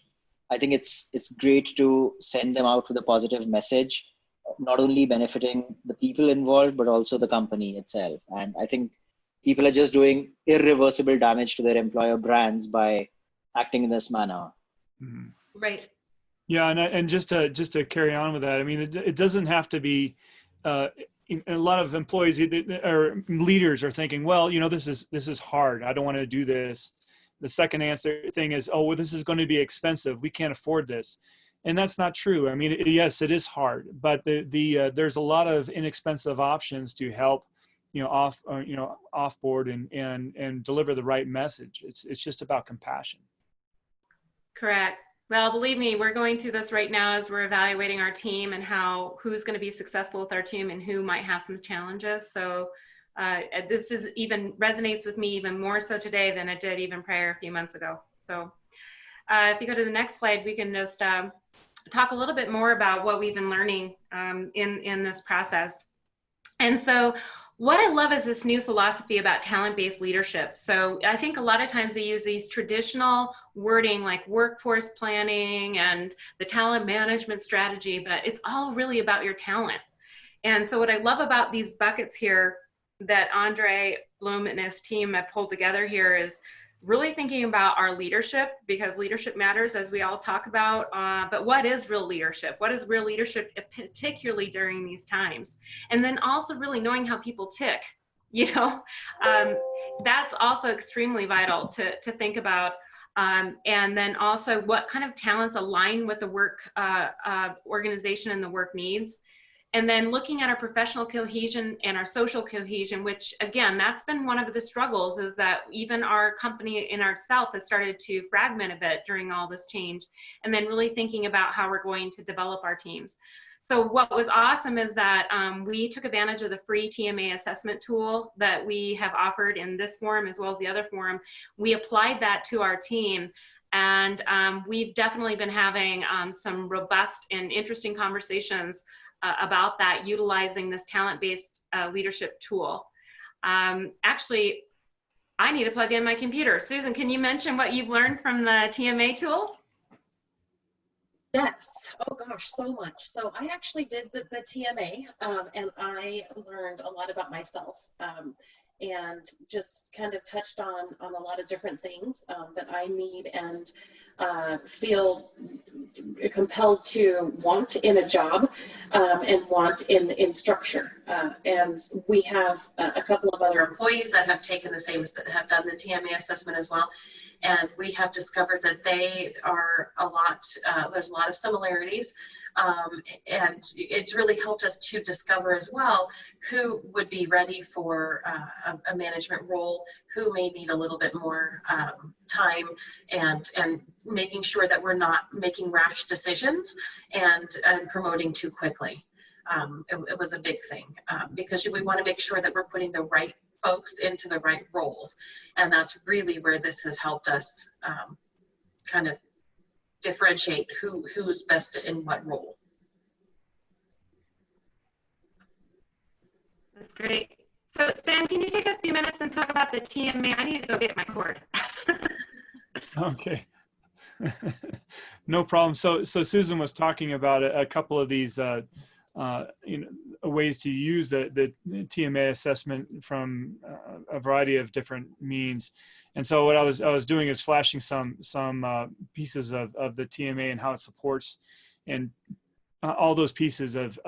I think it's great to send them out with a positive message, not only benefiting the people involved, but also the company itself. And I think people are just doing irreversible damage to their employer brands by acting in this manner. Mm-hmm. Right. Yeah, and just to carry on with that, I mean, it doesn't have to be. A lot of employees or leaders are thinking, well, you know, this is hard. I don't want to do this. The second thing is, oh, well, this is going to be expensive. We can't afford this, and that's not true. I mean, yes, it is hard, but there's a lot of inexpensive options to help, you know, offboard and deliver the right message. It's just about compassion. Correct. Well, believe me, we're going through this right now as we're evaluating our team and who's going to be successful with our team and who might have some challenges. So this even resonates with me even more so today than it did even prior a few months ago. So if you go to the next slide, we can just talk a little bit more about what we've been learning in this process. And so what I love is this new philosophy about talent-based leadership. So I think a lot of times they use these traditional wording like workforce planning and the talent management strategy, but it's all really about your talent. And so what I love about these buckets here that Andre Bloom and his team have pulled together here is really thinking about our leadership, because leadership matters, as we all talk about, but what is real leadership? What is real leadership, particularly during these times? And then also really knowing how people tick, you know, that's also extremely vital to think about. And then also what kind of talents align with the work organization and the work needs. And then looking at our professional cohesion and our social cohesion, which again, that's been one of the struggles, is that even our company in ourself has started to fragment a bit during all this change. And then really thinking about how we're going to develop our teams. So what was awesome is that we took advantage of the free TMA assessment tool that we have offered in this forum as well as the other forum. We applied that to our team. And we've definitely been having some robust and interesting conversations about that, utilizing this talent-based leadership tool. Actually, I need to plug in my computer. Susan, can you mention what you've learned from the TMA tool? Yes. Oh gosh, so much. So I actually did the TMA and I learned a lot about myself and just kind of touched on a lot of different things that I need and feel compelled to want in a job and want in structure. And we have a couple of other employees that have taken the same, that have done the TMA assessment as well. And we have discovered that they are there's a lot of similarities. And it's really helped us to discover as well who would be ready for a management role, who may need a little bit more time, and making sure that we're not making rash decisions and promoting too quickly. It was a big thing because we want to make sure that we're putting the right folks into the right roles. And that's really where this has helped us kind of differentiate who's best in what role. That's great. So Sam, can you take a few minutes and talk about the TMA? I need to go get my cord. Okay. No problem. So Susan was talking about a couple of these, ways to use the TMA assessment from a variety of different means. And so what I was doing is flashing some pieces of the TMA and how it supports, and all those pieces of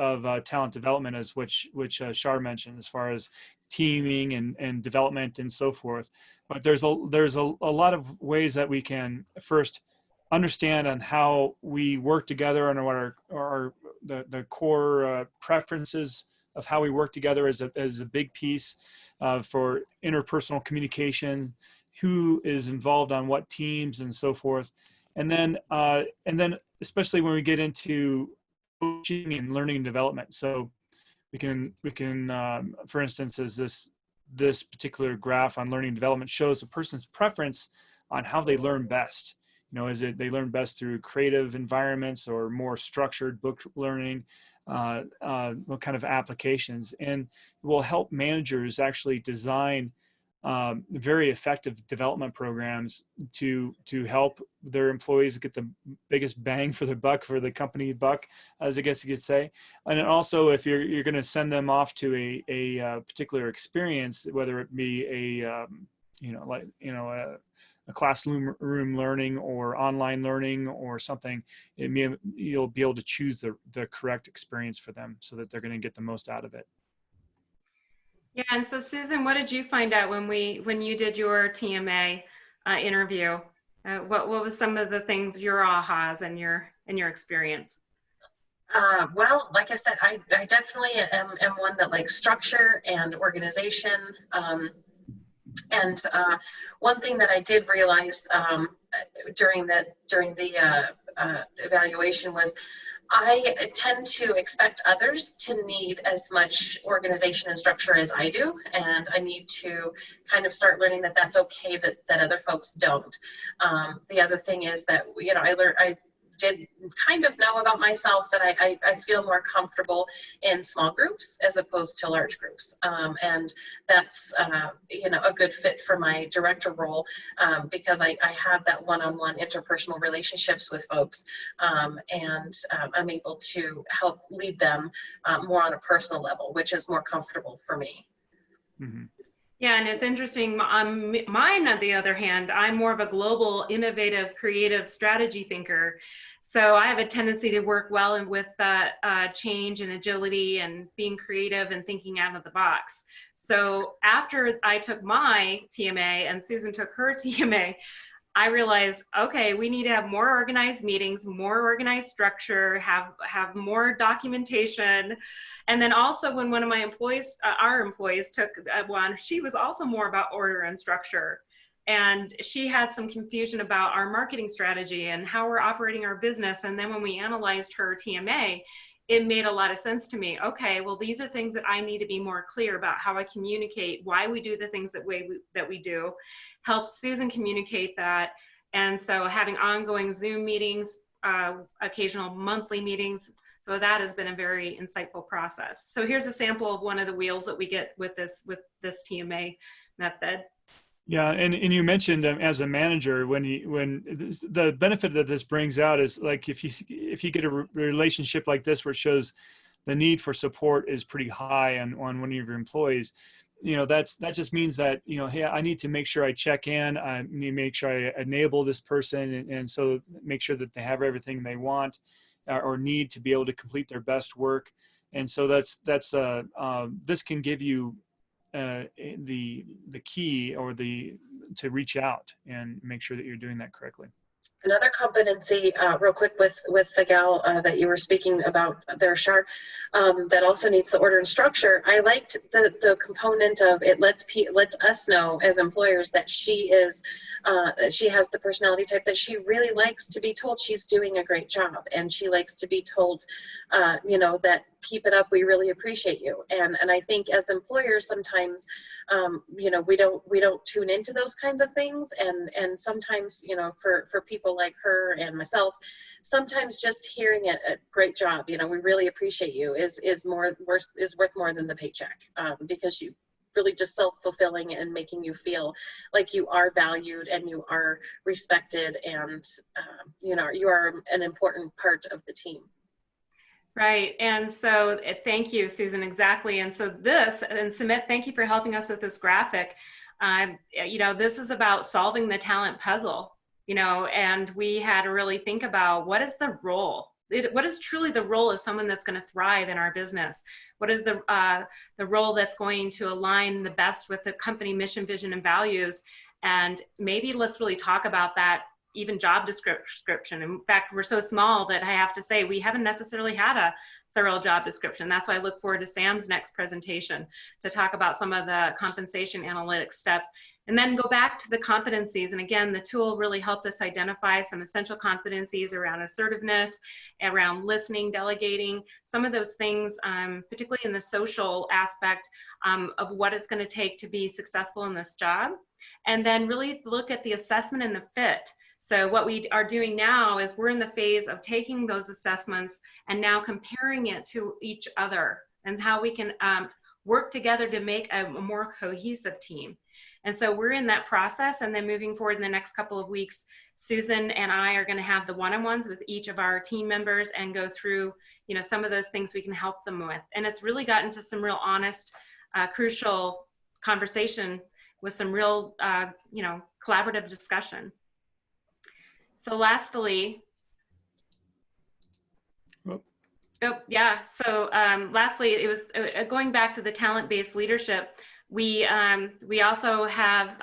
talent development, as which Char mentioned, as far as teaming and development and so forth. But there's a lot of ways that we can first understand on how we work together and what our the core preferences of how we work together is a big piece for interpersonal communication, who is involved on what teams and so forth. And then especially when we get into coaching and learning and development. So we can for instance, as this particular graph on learning and development shows a person's preference on how they learn best. Is it they learn best through creative environments or more structured book learning, what kind of applications, and it will help managers actually design very effective development programs to help their employees get the biggest bang for their buck, for the company buck, as I guess you could say. And then also, if you're going to send them off to a particular experience, whether it be a classroom learning or online learning or something, you'll be able to choose the correct experience for them so that they're going to get the most out of it. Yeah, and so Susan, what did you find out when you did your TMA interview? What was some of the things, your ahas and your experience? Well, like I said, I definitely am one that likes structure and organization. And one thing that I did realize during the evaluation was I tend to expect others to need as much organization and structure as I do, and I need to kind of start learning that that's okay that other folks don't. The other thing is that I did kind of know about myself that I feel more comfortable in small groups as opposed to large groups. And that's, a good fit for my director role because I have that one-on-one interpersonal relationships with folks. And I'm able to help lead them more on a personal level, which is more comfortable for me. Mm-hmm. Yeah, and it's interesting. Mine, on the other hand, I'm more of a global, innovative, creative strategy thinker. So I have a tendency to work well with change and agility and being creative and thinking out of the box. So after I took my TMA and Susan took her TMA, I realized, okay, we need to have more organized meetings, more organized structure, have more documentation. And then also when one of my employees, our employees took one, she was also more about order and structure. And she had some confusion about our marketing strategy and how we're operating our business. And then when we analyzed her TMA, it made a lot of sense to me. Okay, well, these are things that I need to be more clear about, how I communicate, why we do the things that we do, help Susan communicate that. And so having ongoing Zoom meetings, occasional monthly meetings, so that has been a very insightful process. So here's a sample of one of the wheels that we get with this TMA method. Yeah, and you mentioned as a manager, when the benefit that this brings out is, like, if you get a relationship like this where it shows the need for support is pretty high on one of your employees, that just means that, hey, I need to make sure I check in. I need to make sure I enable this person, and so make sure that they have everything they want or need to be able to complete their best work. And so this can give you the key or to reach out and make sure that you're doing that correctly. Another competency, real quick, with the gal that you were speaking about there, Char, that also needs the order and structure. I liked the component of it lets us know as employers that she has the personality type that she really likes to be told she's doing a great job, and she likes to be told, that keep it up, we really appreciate you. And I think as employers sometimes, we don't tune into those kinds of things, and sometimes, for people like her and myself, sometimes just hearing a great job, we really appreciate you is worth more than the paycheck, because really just self-fulfilling and making you feel like you are valued and you are respected, and you know, you are an important part of the team. Right. And so thank you, Susan. Exactly. And so this, and Sumit, thank you for helping us with this graphic. You know, this is about solving the talent puzzle, you know, and we had to really think about what is the role? What is truly the role of someone that's going to thrive in our business? What is the role that's going to align the best with the company mission, vision, and values? And maybe let's really talk about that, even job description. In fact, we're so small that I have to say we haven't necessarily had a thorough job description. That's why I look forward to Sam's next presentation to talk about some of the compensation analytics steps, and then go back to the competencies. And again, the tool really helped us identify some essential competencies around assertiveness, around listening, delegating, some of those things, particularly in the social aspect of what it's going to take to be successful in this job. And then really look at the assessment and the fit. So what we are doing now is we're in the phase of taking those assessments and now comparing it to each other and how we can work together to make a more cohesive team. And so we're in that process, and then moving forward in the next couple of weeks, Susan and I are going to have the one-on-ones with each of our team members and go through, you know, some of those things we can help them with. And it's really gotten to some real honest, crucial conversation with some real, you know, collaborative discussion. So lastly, lastly, it was going back to the talent-based leadership. We also have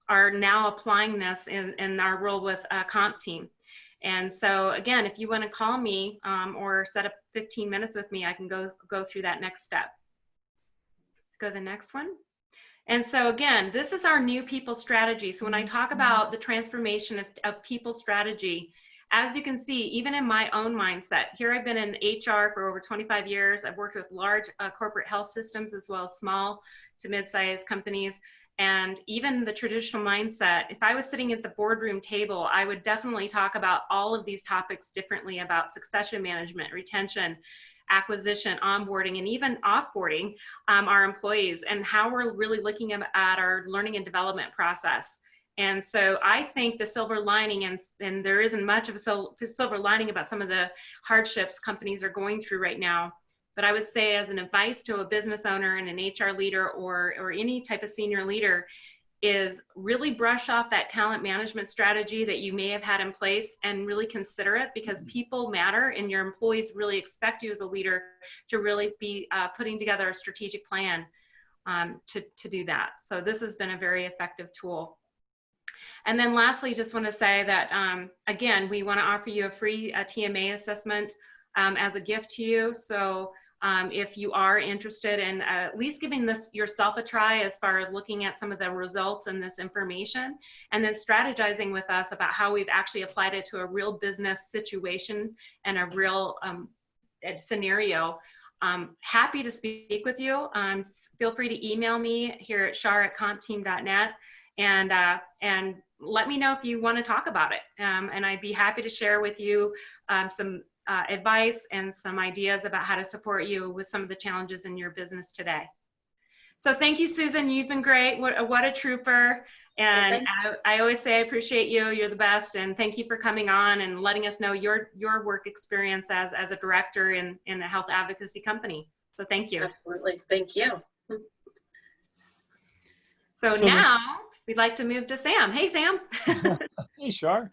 are now applying this in our role with comp team. And so again, if you want to call me or set up 15 minutes with me, I can go through that next step. Let's go to the next one. And so again, this is our new people strategy. So when I talk about the transformation of people strategy, as you can see, even in my own mindset, here I've been in HR for over 25 years. I've worked with large corporate health systems as well as small to mid-sized companies. And even the traditional mindset, if I was sitting at the boardroom table, I would definitely talk about all of these topics differently, about succession management, retention, acquisition, onboarding, and even offboarding our employees, and how we're really looking at our learning and development process. And so I think the silver lining, and there isn't much of a silver lining about some of the hardships companies are going through right now, but I would say as an advice to a business owner and an HR leader or any type of senior leader is really brush off that talent management strategy that you may have had in place and really consider it, because people matter and your employees really expect you as a leader to really be putting together a strategic plan to do that. So this has been a very effective tool. And then lastly, just want to say that, again, we want to offer you a free TMA assessment as a gift to you. So if you are interested in at least giving this yourself a try as far as looking at some of the results and this information, and then strategizing with us about how we've actually applied it to a real business situation and a real scenario, happy to speak with you. Feel free to email me here at char@compteam.net and let me know if you want to talk about it. And I'd be happy to share with you some advice and some ideas about how to support you with some of the challenges in your business today. So thank you, Susan. You've been great. What a trooper. And I always say I appreciate you. You're the best. And thank you for coming on and letting us know your work experience as a director in a health advocacy company. So thank you. Absolutely. Thank you. So now we'd like to move to Sam. Hey, Sam. Hey, Char.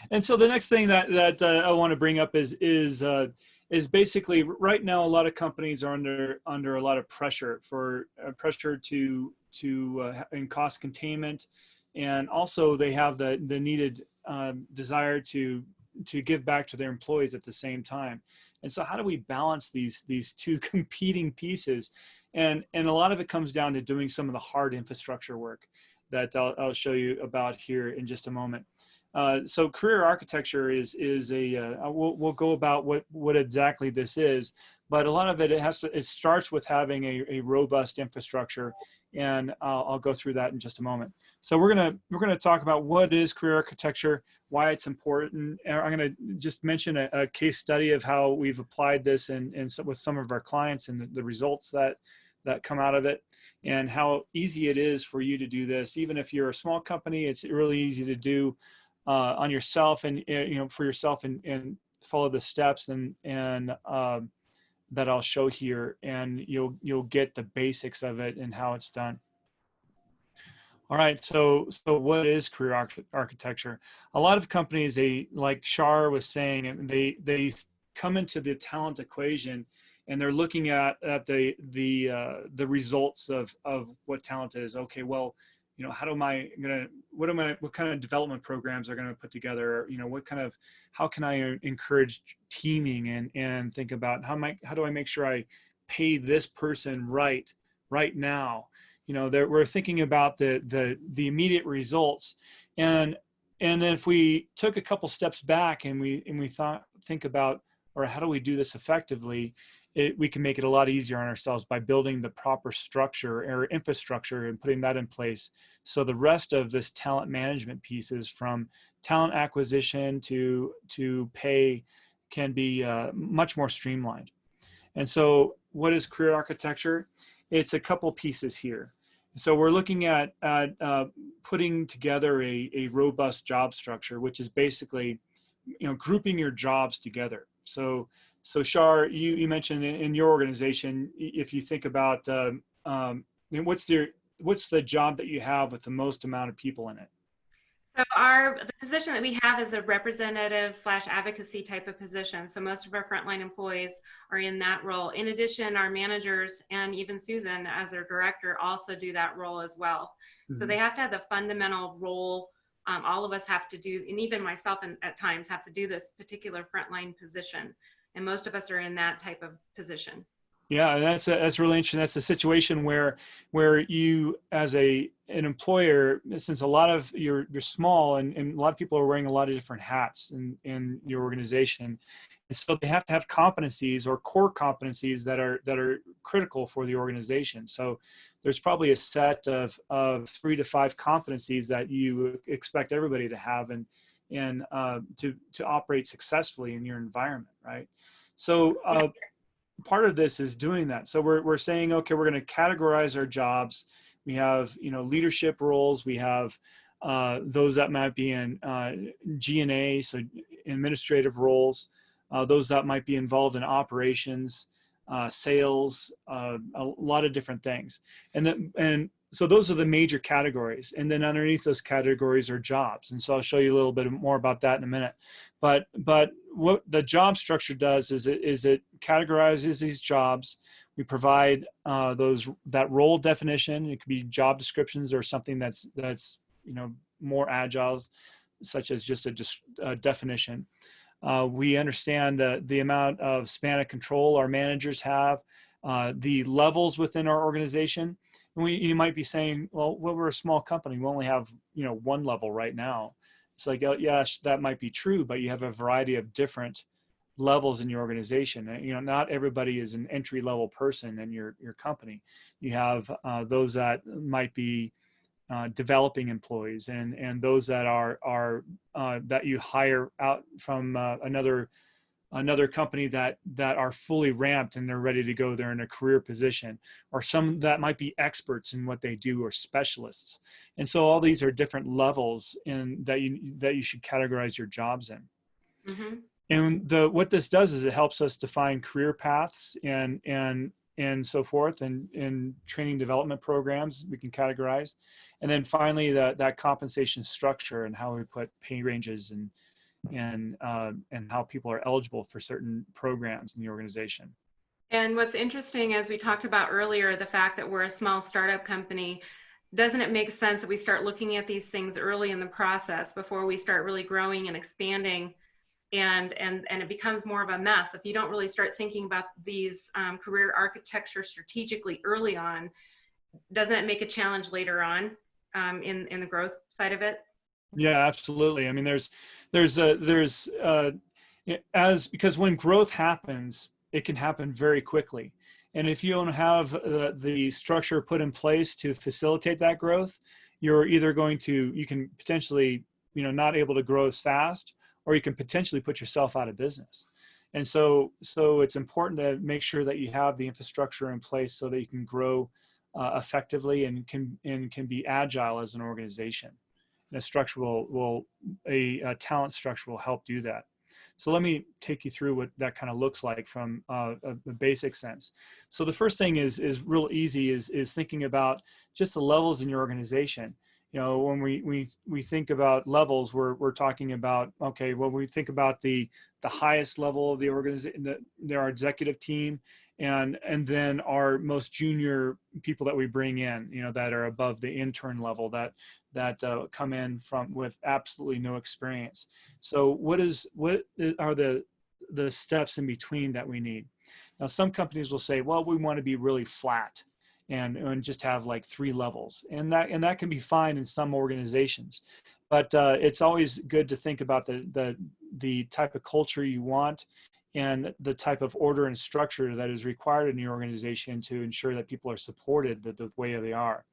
And so the next thing that I want to bring up is basically right now a lot of companies are under a lot of pressure in cost containment, and also they have the needed desire to give back to their employees at the same time. And so how do we balance these two competing pieces? And a lot of it comes down to doing some of the hard infrastructure work that I'll show you about here in just a moment. So career architecture is we'll go about what exactly this is, but a lot of it starts with having a robust infrastructure, and I'll go through that in just a moment. So we're gonna talk about what is career architecture, why it's important. And I'm gonna just mention a case study of how we've applied this with some of our clients and the results that that come out of it, and how easy it is for you to do this. Even if you're a small company, it's really easy to do on yourself, and for yourself, and follow the steps and that I'll show here, and you'll get the basics of it and how it's done. All right, so what is career architecture? A lot of companies, they, like Char was saying, they come into the talent equation, and they're looking at the results of what talent is. Okay, well, how am I gonna, what kind of development programs are gonna put together? How can I encourage teaming, and think about how do I make sure I pay this person right now? We're thinking about the immediate results, and then if we took a couple steps back and we think about, or how do we do this effectively, we can make it a lot easier on ourselves by building the proper structure or infrastructure and putting that in place. So the rest of this talent management pieces, from talent acquisition to pay, can be much more streamlined. And so what is career architecture? It's a couple pieces here. So we're looking at putting together a robust job structure, which is basically, grouping your jobs together. So Char, you mentioned in your organization, if you think about what's the job that you have with the most amount of people in it? So the position that we have is a representative / advocacy type of position. So most of our frontline employees are in that role. In addition, our managers and even Susan as their director also do that role as well. Mm-hmm. So they have to have the fundamental role. All of us have to do, and even myself at times have to do this particular frontline position. And most of us are in that type of position. Yeah, that's really interesting. That's a situation where you, as an employer, since a lot of you're small, and a lot of people are wearing a lot of different hats in your organization, and so they have to have competencies or core competencies that are critical for the organization. So there's probably a set of 3 to 5 competencies that you expect everybody to have and to operate successfully in your environment, right? So part of this is doing that. So we're saying, okay, we're going to categorize our jobs. We have, leadership roles. We have those that might be in G&A, so administrative roles. Those that might be involved in operations, sales, a lot of different things. And so those are the major categories. And then underneath those categories are jobs. And so I'll show you a little bit more about that in a minute. But what the job structure does is it categorizes these jobs. We provide that role definition. It could be job descriptions or something that's more agile, such as just a definition. We understand the amount of span of control our managers have, the levels within our organization. And you might be saying, well, we're a small company. We only have, 1 level right now. It's like, yes, that might be true, but you have a variety of different levels in your organization. Not everybody is an entry-level person in your company. You have those that might be developing employees, and those that are that you hire out from another company that are fully ramped and they're ready to go. They're in a career position, or some that might be experts in what they do or specialists. And so all these are different levels that you should categorize your jobs in. Mm-hmm. And what this does is it helps us define career paths and so forth, and training development programs we can categorize. And then finally that compensation structure and how we put pay ranges and how people are eligible for certain programs in the organization. And what's interesting, as we talked about earlier, the fact that we're a small startup company, doesn't it make sense that we start looking at these things early in the process before we start really growing and expanding, and it becomes more of a mess if you don't really start thinking about these career architecture strategically early on? Doesn't it make a challenge later on in the growth side of it? Yeah, absolutely. I mean, because when growth happens, it can happen very quickly. And if you don't have the structure put in place to facilitate that growth, you're either you can potentially, not able to grow as fast, or you can potentially put yourself out of business. And so it's important to make sure that you have the infrastructure in place so that you can grow effectively and can be agile as an organization. And a talent structure will help do that. So let me take you through what that kind of looks like from a basic sense. So the first thing is real easy is thinking about just the levels in your organization. You know, when we think about levels, we're talking about, okay, when we think about the highest level of the organization, our executive team, and then our most junior people that we bring in, you know, that are above the intern level, that come in with absolutely no experience. So what are the steps in between that we need? Now, some companies will say, well, we want to be really flat and just have like 3 levels, and that can be fine in some organizations, but it's always good to think about the type of culture you want and the type of order and structure that is required in your organization to ensure that people are supported the way they are.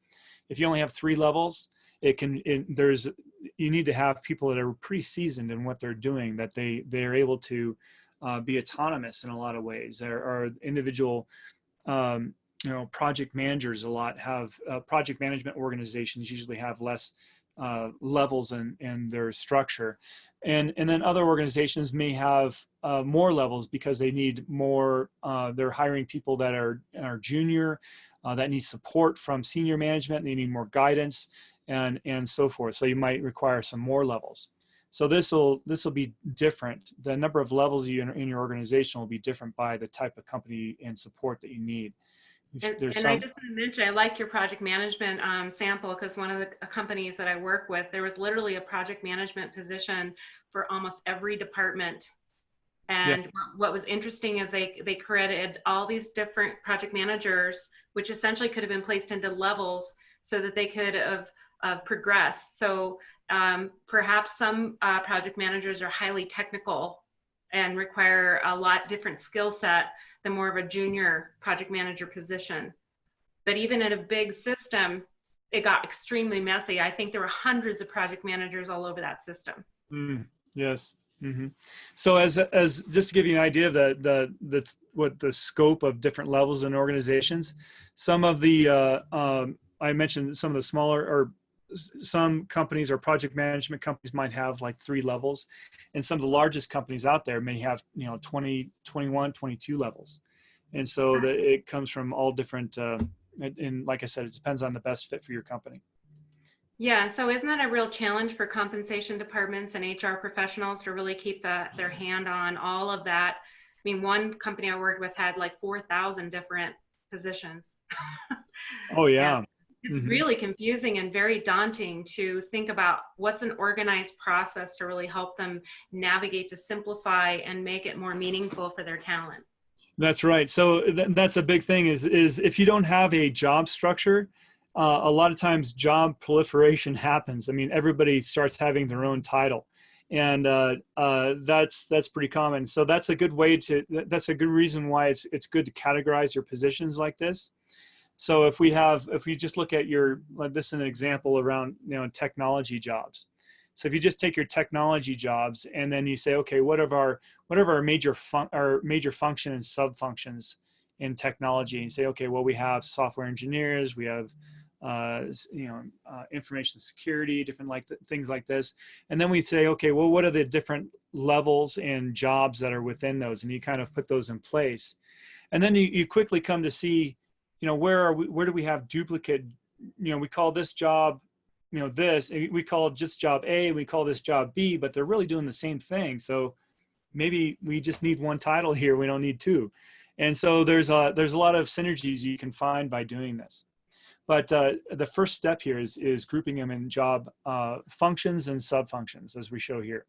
If you only have 3 levels, you need to have people that are pretty seasoned in what they're doing, that they're able to be autonomous in a lot of ways. There are individual project managers have project management organizations usually have less levels in their structure. And then other organizations may have more levels because they need more, they're hiring people that are junior, that need support from senior management, they need more guidance and so forth. So you might require some more levels. So this will be different. The number of levels in your organization will be different by the type of company and support that you need. And I just want to mention, I like your project management sample, because one of the companies that I work with, there was literally a project management position for almost every department. And what was interesting is they created all these different project managers, which essentially could have been placed into levels so that they could have progressed. So perhaps some project managers are highly technical and require a lot different skill set than more of a junior project manager position. But even in a big system, it got extremely messy. I think there were hundreds of project managers all over that system. Yes. Mm-hmm. So as just to give you an idea of what the scope of different levels in organizations, some of the I mentioned some of the smaller, or some companies or project management companies might have like 3 levels, and some of the largest companies out there may have 20, 21, 22 levels. And so it comes from all different, and like I said, it depends on the best fit for your company. Yeah, so isn't that a real challenge for compensation departments and HR professionals to really keep their hand on all of that? I mean, one company I worked with had like 4,000 different positions. Oh yeah. It's really confusing and very daunting to think about what's an organized process to really help them navigate, to simplify and make it more meaningful for their talent. That's right. So that's a big thing is if you don't have a job structure, a lot of times job proliferation happens. I mean, everybody starts having their own title, and that's pretty common. So that's a good that's a good reason why it's good to categorize your positions like this. So if we just look at this is an example around technology jobs. So if you just take your technology jobs and then you say, okay, what are our major function and sub functions in technology, and you say, okay, well, we have software engineers, we have information security, different things like this, and then we say, okay, well, what are the different levels and jobs that are within those, and you kind of put those in place, and then you quickly come to see, where do we have duplicate? We call this job, this, we call it just job A, we call this job B, but they're really doing the same thing. So maybe we just need one title here. We don't need 2. And so there's a lot of synergies you can find by doing this. But the first step here is grouping them in job functions and sub functions, as we show here.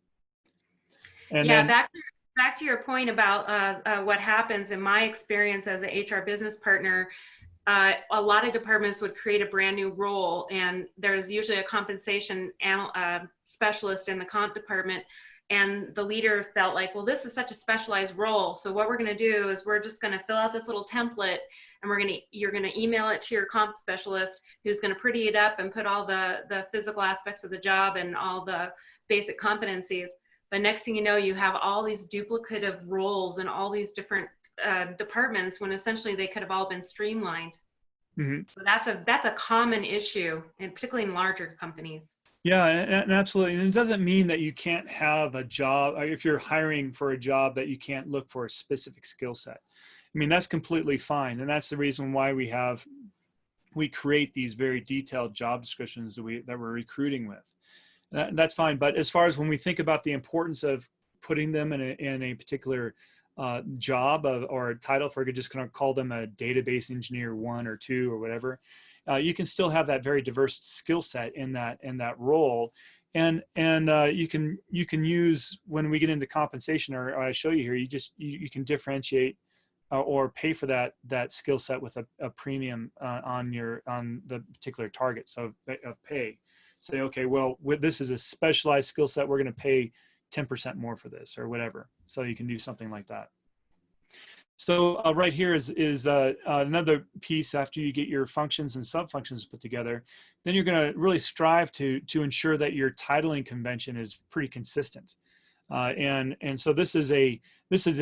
And yeah, then, back to your point about what happens in my experience as an HR business partner. A lot of departments would create a brand new role, and there's usually a compensation specialist in the comp department, and the leader felt like, well, this is such a specialized role, so what we're going to do is we're just going to fill out this little template, and you're going to email it to your comp specialist, who's going to pretty it up and put all the physical aspects of the job and all the basic competencies. But next thing you know, you have all these duplicative roles and all these different departments when essentially they could have all been streamlined. Mm-hmm. So that's a common issue, and particularly in larger companies. Yeah, and absolutely. And it doesn't mean that you can't have a job, if you're hiring for a job, that you can't look for a specific skill set. I mean, that's completely fine. And that's the reason why we create these very detailed job descriptions that we're recruiting with. That's fine. But as far as when we think about the importance of putting them in a particular job or a title, if we're just going to call them a database engineer 1 or 2 or whatever, you can still have that very diverse skill set in that role. And you can use, when we get into compensation, or I show you here, you can differentiate or pay for that skill set with a premium on the particular targets of pay. Say, okay, well, this is a specialized skill set, we're going to pay 10% more for this or whatever. So you can do something like that. So right here is another piece. After you get your functions and sub-functions put together, then you're going to really strive to ensure that your titling convention is pretty consistent. And so this is a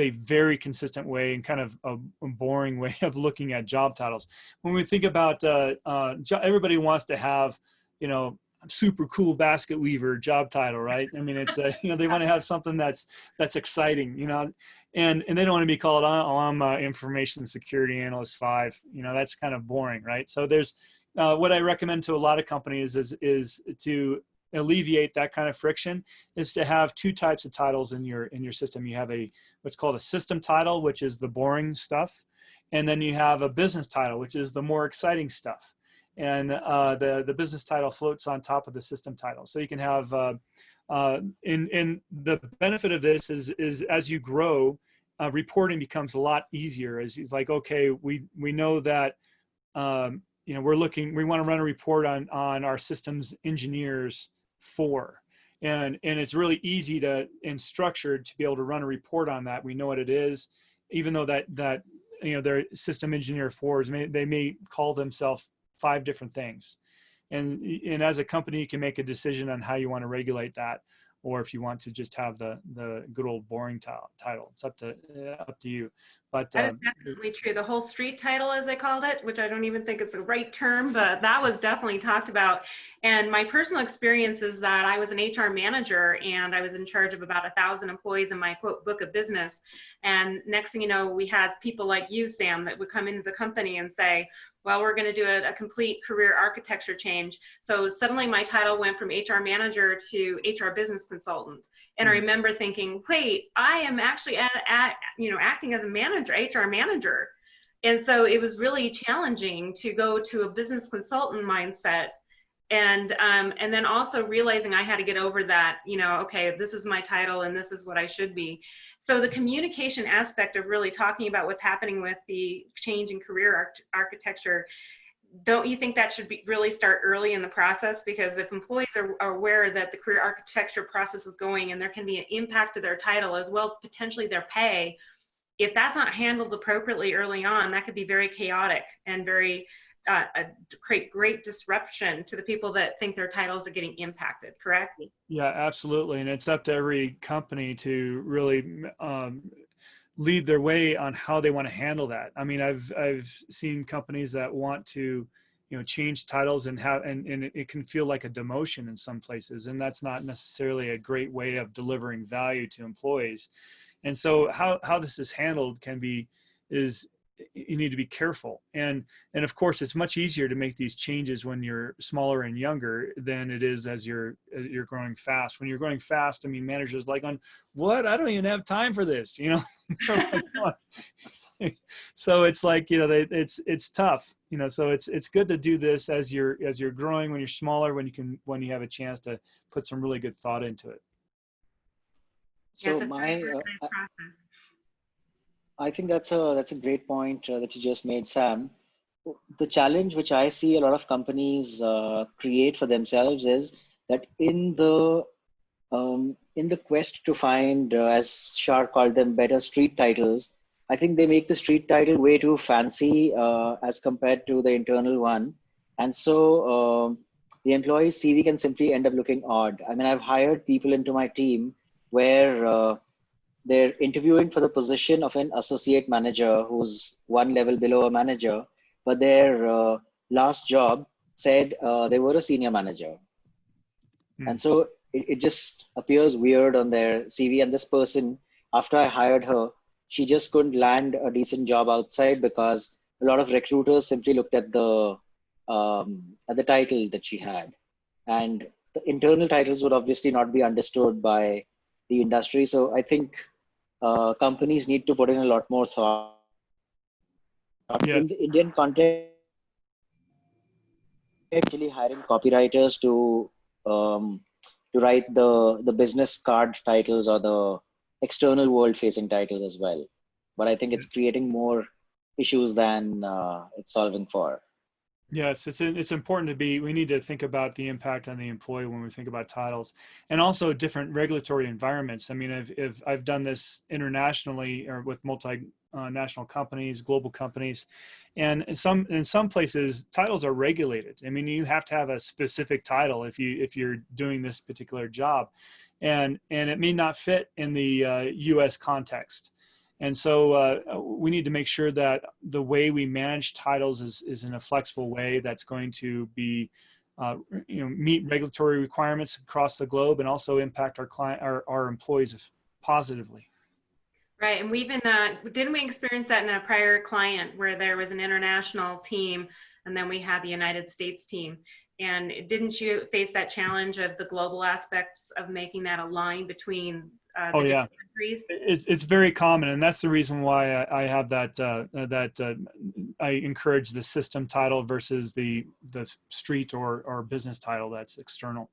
very consistent way, and kind of a boring way of looking at job titles. When we think about everybody wants to have, super cool basket weaver job title, right? I mean, it's they want to have something that's exciting, and they don't want to be called, I'm information security analyst 5. That's kind of boring, right? So there's what I recommend to a lot of companies is to alleviate that kind of friction, is to have 2 types of titles in your system. You have what's called a system title, which is the boring stuff, and then you have a business title, which is the more exciting stuff. And the business title floats on top of the system title. So you can have, and the benefit of this is as you grow, reporting becomes a lot easier. As it's like, okay, we know that, we want to run a report on our systems engineers 4. And it's really easy and structured to be able to run a report on that. We know what it is, even though that their system engineer 4s, they may call themselves 5 different things. And as a company, you can make a decision on how you want to regulate that, or if you want to just have the good old boring title. It's up to you. But that is definitely true. The whole street title, as they called it, which I don't even think it's the right term, but that was definitely talked about. And my personal experience is that I was an HR manager, and I was in charge of about 1,000 employees in my quote book of business. And next thing you know, we had people like you, Sam, that would come into the company and say, well, we're going to do a complete career architecture change. So suddenly my title went from HR manager to HR business consultant. And I remember thinking, wait, I am actually acting as a manager, HR manager. And so it was really challenging to go to a business consultant mindset. And then also realizing I had to get over that, okay, this is my title and this is what I should be. So the communication aspect of really talking about what's happening with the change in career architecture, don't you think that should really start early in the process? Because if employees are aware that the career architecture process is going, and there can be an impact to their title as well, potentially their pay, if that's not handled appropriately early on, that could be very chaotic and very create great disruption to the people that think their titles are getting impacted, correct? Yeah, absolutely. And it's up to every company to really lead their way on how they want to handle that. I mean, I've seen companies that want to, change titles and it can feel like a demotion in some places. And that's not necessarily a great way of delivering value to employees. And so how this is handled is you need to be careful. And of course, it's much easier to make these changes when you're smaller and younger than it is as you're growing fast. When you're growing fast, I mean, managers like, what? I don't even have time for this, So it's like, it's tough, so it's good to do this as you're growing, when you're smaller, when you have a chance to put some really good thought into it. So I think that's a great point that you just made, Sam. The challenge which I see a lot of companies create for themselves is that in the quest to find, as Char called them, better street titles, I think they make the street title way too fancy as compared to the internal one. And so the employee's CV can simply end up looking odd. I mean, I've hired people into my team where they're interviewing for the position of an associate manager who's one level below a manager, but their last job said they were a senior manager. And so it just appears weird on their CV. And this person, after I hired her, she just couldn't land a decent job outside because a lot of recruiters simply looked at the title that she had. And the internal titles would obviously not be understood by the industry. So I think companies need to put in a lot more thought. Yes. In the Indian context, actually hiring copywriters to write the business card titles or the external world facing titles as well. But I think it's creating more issues than it's solving for. Yes, it's important to be, we need to think about the impact on the employee when we think about titles, and also different regulatory environments. I mean, if I've done this internationally or with multinational companies, global companies, and in some places titles are regulated. I mean, you have to have a specific title if you're doing this particular job, and it may not fit in the U.S. context. And so we need to make sure that the way we manage titles is in a flexible way that's going to be, meet regulatory requirements across the globe and also impact our employees positively. Right, and we've didn't we experience that in a prior client where there was an international team and then we had the United States team? And didn't you face that challenge of the global aspects of making that align between the different countries? It's very common, and that's the reason why I have that I encourage the system title versus the street or business title that's external.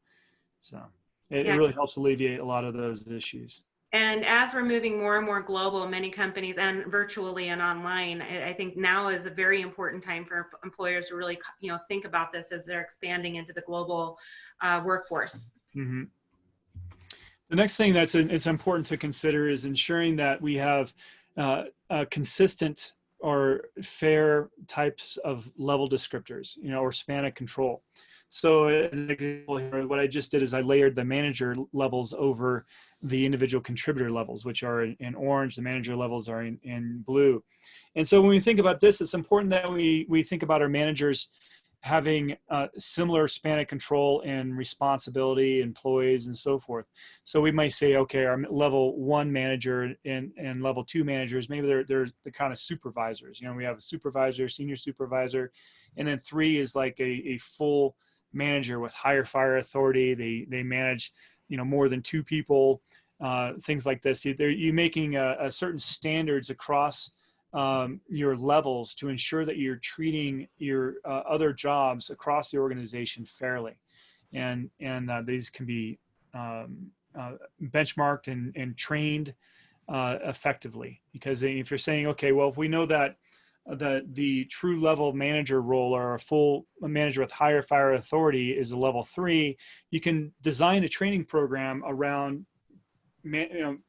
So it really helps alleviate a lot of those issues. And as we're moving more and more global, many companies and virtually and online, I think now is a very important time for employers to really, think about this as they're expanding into the global workforce. Mm-hmm. The next thing it's important to consider is ensuring that we have consistent or fair types of level descriptors, or span of control. So an example here, what I just did is I layered the manager levels over the individual contributor levels, which are in orange. The manager levels are in blue. And so when we think about this, it's important that we think about our managers having a similar span of control and responsibility, employees, and so forth. So we might say, okay, our level 1 manager and level 2 managers, maybe they're the kind of supervisors. We have a supervisor, senior supervisor, and then 3 is like a full manager with higher fire authority. They manage, more than 2 people, things like this. You're making a certain standards across your levels to ensure that you're treating your other jobs across the organization fairly, and these can be benchmarked and trained effectively. Because if you're saying, okay, well, if we know that the true level manager role or a full manager with higher fire authority is a level 3, you can design a training program around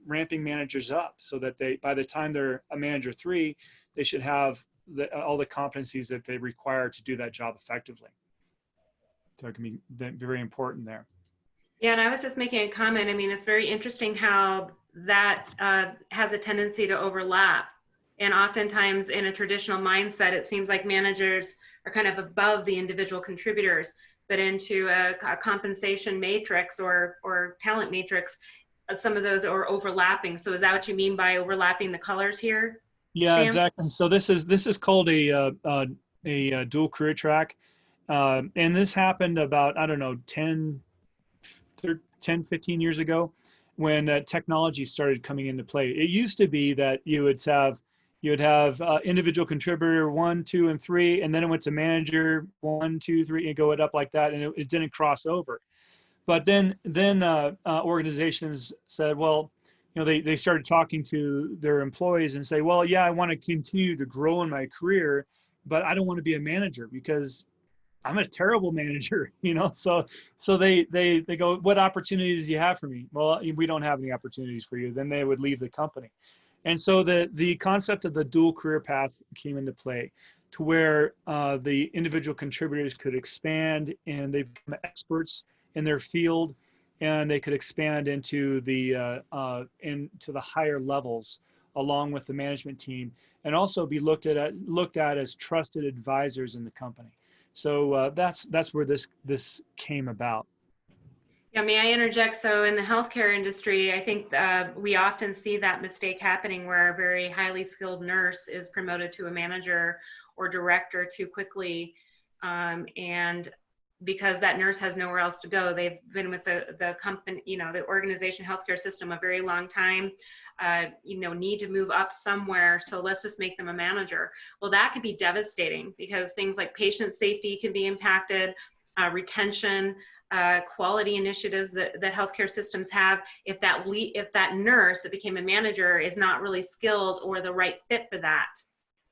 ramping managers up so that by the time they're a manager 3, they should have all the competencies that they require to do that job effectively. So it can be very important there. Yeah, and I was just making a comment. I mean, it's very interesting how that has a tendency to overlap. And oftentimes in a traditional mindset, it seems like managers are kind of above the individual contributors, but into a compensation matrix or talent matrix, some of those are overlapping. So is that what you mean by overlapping the colors here? Yeah, Sam? exactly. So this is called a dual career track. And this happened about, I don't know, 10, 15 years ago when technology started coming into play. It used to be that you would have individual contributor 1, 2, and 3, and then it went to manager 1, 2, 3, and go it up like that, and it didn't cross over. But then organizations said, well, they started talking to their employees and say, well, yeah, I want to continue to grow in my career, but I don't want to be a manager because I'm a terrible manager, So they go, what opportunities do you have for me? Well, we don't have any opportunities for you. Then they would leave the company. And so the concept of the dual career path came into play, to where the individual contributors could expand and they become experts in their field, and they could expand into the higher levels along with the management team, and also be looked at as trusted advisors in the company. So that's where this came about. Yeah, may I interject? So in the healthcare industry, I think we often see that mistake happening where a very highly skilled nurse is promoted to a manager or director too quickly, and because that nurse has nowhere else to go, they've been with the company, the organization, healthcare system, a very long time, need to move up somewhere, so let's just make them a manager. Well, that could be devastating because things like patient safety can be impacted, retention, quality initiatives that healthcare systems have. If that nurse that became a manager is not really skilled or the right fit for that.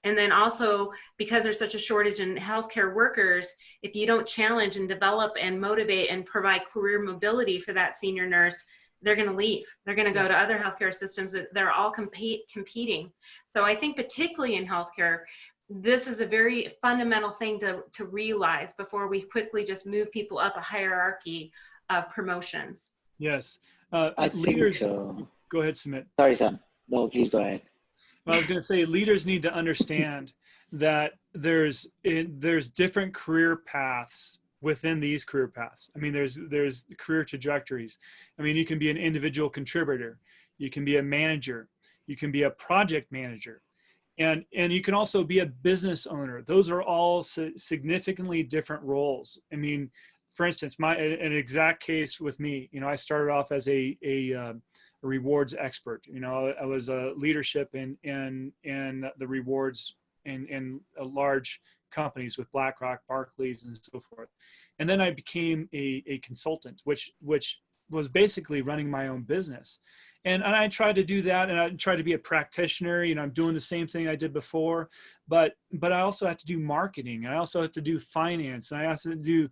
And then also, because there's such a shortage in healthcare workers, if you don't challenge and develop and motivate and provide career mobility for that senior nurse, they're going to leave. They're going to go to other healthcare systems. They're all competing. So I think particularly in healthcare, this is a very fundamental thing to realize before we quickly just move people up a hierarchy of promotions. Yes. I Leaders, think so. Go ahead, Sumit. Sorry, Sam. No, please go ahead. Well, I was going to say leaders need to understand that there's different career paths within these career paths. I mean, there's career trajectories. I mean, you can be an individual contributor, you can be a manager, you can be a project manager, and you can also be a business owner. Those are all significantly different roles. I mean, for instance, an exact case with me, I started off as a rewards expert. I was a leadership in the rewards in large companies with BlackRock, Barclays, and so forth. And then I became a consultant, which was basically running my own business. And I tried to do that, and I tried to be a practitioner. I'm doing the same thing I did before, but I also have to do marketing, and I also have to do finance, and I have to do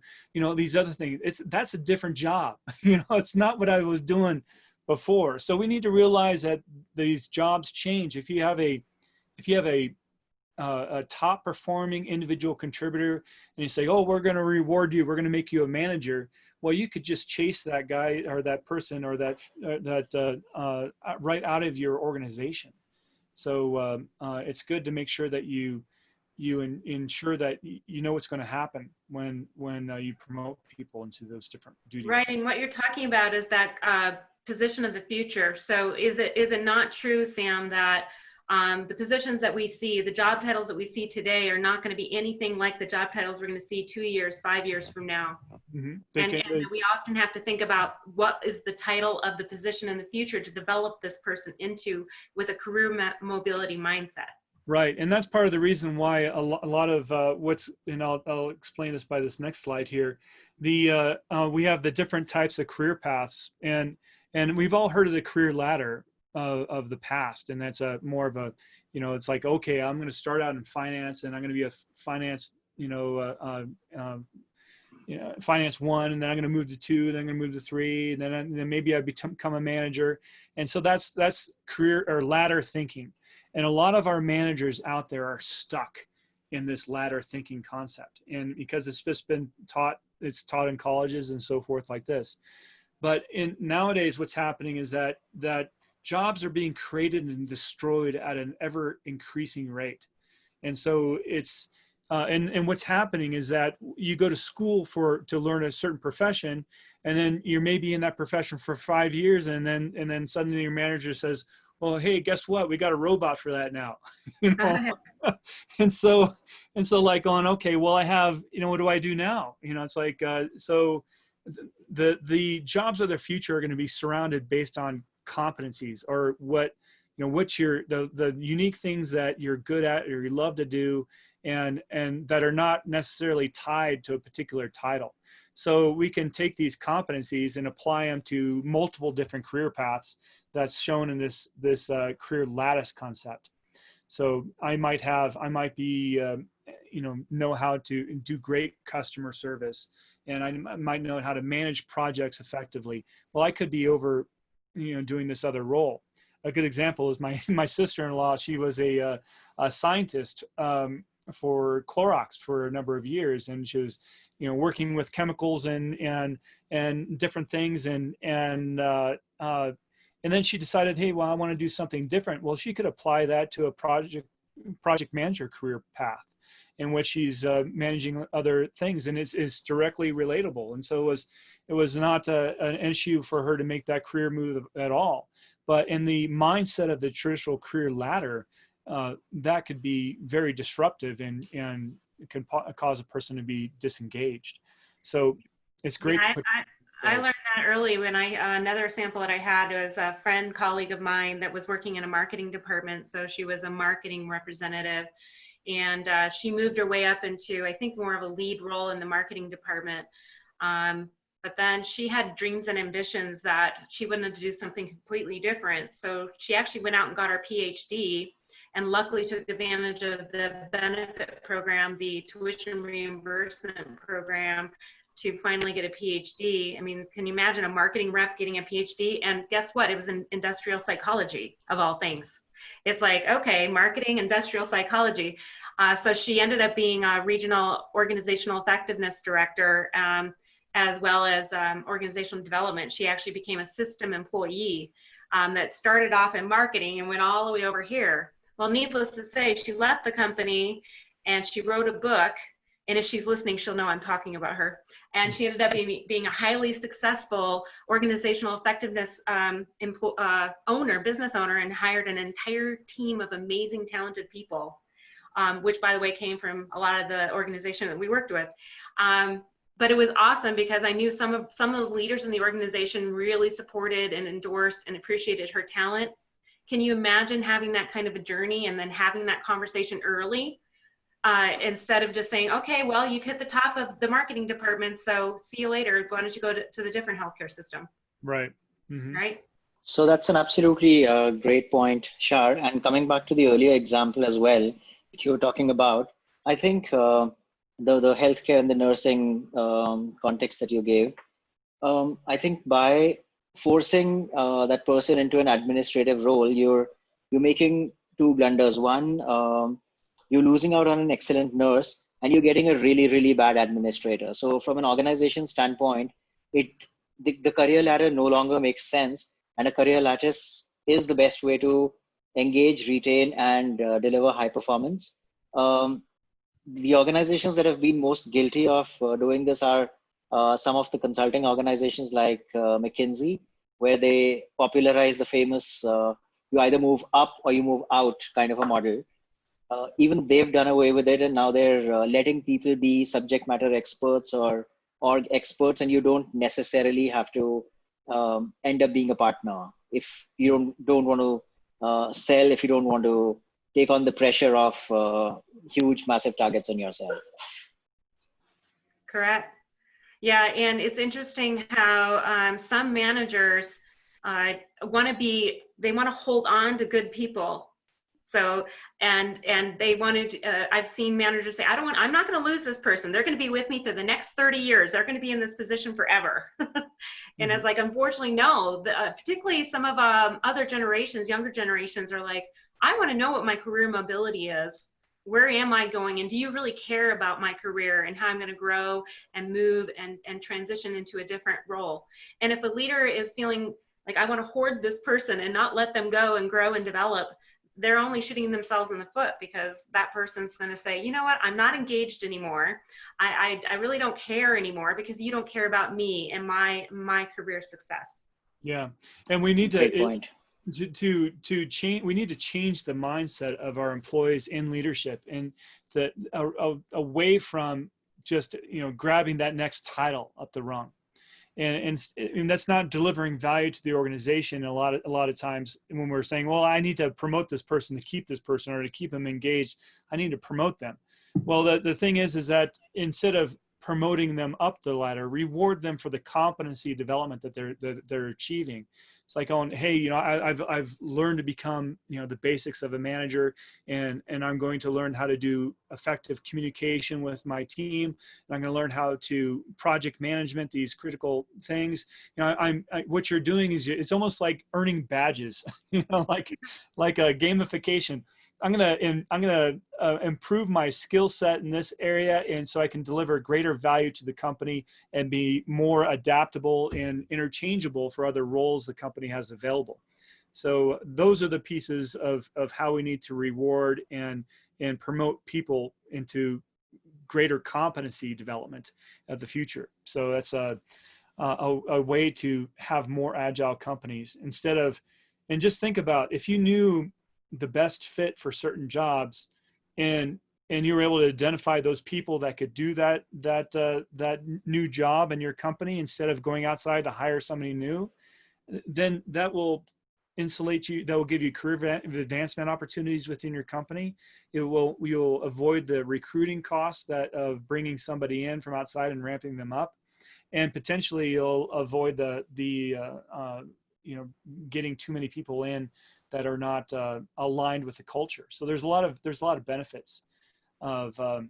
these other things. That's a different job. It's not what I was doing before. So we need to realize that these jobs change. If you have a top performing individual contributor and you say, oh, we're going to reward you, we're going to make you a manager, well, you could just chase that guy or that person or that right out of your organization. So it's good to make sure that you ensure that you know what's going to happen when you promote people into those different duties. Right, and what you're talking about is that position of the future. So is it not true, Sam, that the positions that we see, the job titles that we see today are not going to be anything like the job titles we're going to see 2 years, 5 years from now? Mm-hmm. And we often have to think about what is the title of the position in the future to develop this person into with a career mobility mindset. Right, and that's part of the reason why a lot of and I'll explain this by this next slide here. We have the different types of career paths, and we've all heard of the career ladder of the past, and that's more of a, it's like, okay, I'm going to start out in finance, and I'm going to be a finance, finance 1, and then I'm going to move to 2, then I'm going to move to 3, and then maybe I become a manager, and so that's career or ladder thinking, and a lot of our managers out there are stuck in this ladder thinking concept, and because it's just been taught in colleges and so forth like this. But nowadays, what's happening is that jobs are being created and destroyed at an ever increasing rate. And so it's, and what's happening is that you go to school to learn a certain profession, and then you're maybe in that profession for 5 years, and then suddenly your manager says, well, hey, guess what? We got a robot for that now. And so like going, okay, well, I have, what do I do now? It's like, so the jobs of the future are going to be surrounded based on competencies, or what's the unique things that you're good at or you love to do, and that are not necessarily tied to a particular title. So we can take these competencies and apply them to multiple different career paths that's shown in this career lattice concept. So I might be know how to do great customer service, and I might know how to manage projects effectively. Well, I could be over doing this other role. A good example is my sister-in-law. She was a scientist for Clorox for a number of years, and she was working with chemicals and different things. And then she decided, hey, well, I want to do something different. Well, she could apply that to a project manager career path in which she's managing other things, and it's directly relatable. And so it was not an issue for her to make that career move at all. But in the mindset of the traditional career ladder, that could be very disruptive and it can cause a person to be disengaged. So it's great to put. I learned that early when another example that I had was a friend, colleague of mine that was working in a marketing department. So she was a marketing representative, and she moved her way up into, I think, more of a lead role in the marketing department. But then she had dreams and ambitions that she wanted to do something completely different. So she actually went out and got her PhD, and luckily took advantage of the benefit program, the tuition reimbursement program, to finally get a PhD. I mean, can you imagine a marketing rep getting a PhD? And guess what? It was in industrial psychology, of all things. It's like, okay, marketing, industrial psychology. So she ended up being a regional organizational effectiveness director, as well as organizational development. She actually became a system employee that started off in marketing and went all the way over here. Well, needless to say, she left the company and she wrote a book. And if she's listening, she'll know I'm talking about her. And she ended up being a highly successful organizational effectiveness business owner, and hired an entire team of amazing, talented people, which, by the way, came from a lot of the organization that we worked with. But it was awesome because I knew some of the leaders in the organization really supported and endorsed and appreciated her talent. Can you imagine having that kind of a journey and then having that conversation early? Instead of just saying, okay, well, you've hit the top of the marketing department, so see you later. Why don't you go to the different healthcare system? Right. Mm-hmm. Right. So that's an absolutely great point, Char. And coming back to the earlier example as well, that you were talking about, I think the healthcare and the nursing context that you gave, I think by forcing that person into an administrative role, you're making two blunders. One, you're losing out on an excellent nurse, and you're getting a really, really bad administrator. So from an organization standpoint, the career ladder no longer makes sense, and a career lattice is the best way to engage, retain, and deliver high performance. The organizations that have been most guilty of doing this are some of the consulting organizations like McKinsey, where they popularize the famous you either move up or you move out kind of a model. Even they've done away with it, and now they're letting people be subject matter experts or experts, and you don't necessarily have to end up being a partner if you don't want to sell, if you don't want to take on the pressure of huge, massive targets on yourself. Correct. Yeah, and it's interesting how some managers want to hold on to good people. So, and they wanted, I've seen managers say, I'm not going to lose this person. They're going to be with me for the next 30 years. They're going to be in this position forever. And it's like, unfortunately, no, particularly some of other generations, younger generations are like, I want to know what my career mobility is. Where am I going? And do you really care about my career and how I'm going to grow and move and transition into a different role? And if a leader is feeling like I want to hoard this person and not let them go and grow and develop, they're only shooting themselves in the foot, because that person's going to say, you know what, I'm not engaged anymore. I really don't care anymore because you don't care about me and my career success. Yeah. And we need Great point. to change, we need to change the mindset of our employees in leadership, and away from just, grabbing that next title up the rung. And that's not delivering value to the organization. A lot of times when we're saying, well, I need to promote this person to keep this person, or to keep them engaged, I need to promote them. Well, the thing is that instead of promoting them up the ladder, reward them for the competency development that they're achieving. It's like, hey, I've learned to become, the basics of a manager, and I'm going to learn how to do effective communication with my team. And I'm going to learn how to project management, these critical things. What you're doing is, it's almost like earning badges, like a gamification. improve my skill set in this area, and so I can deliver greater value to the company and be more adaptable and interchangeable for other roles the company has available. So those are the pieces of how we need to reward and promote people into greater competency development of the future. So that's a way to have more agile companies instead of, and just think about if you knew the best fit for certain jobs and you were able to identify those people that could do that new job in your company instead of going outside to hire somebody new, then that will insulate you. That will give you career advancement opportunities within your company. You'll avoid the recruiting costs of bringing somebody in from outside and ramping them up, and potentially you'll avoid the getting too many people in that are not aligned with the culture. So there's a lot of benefits of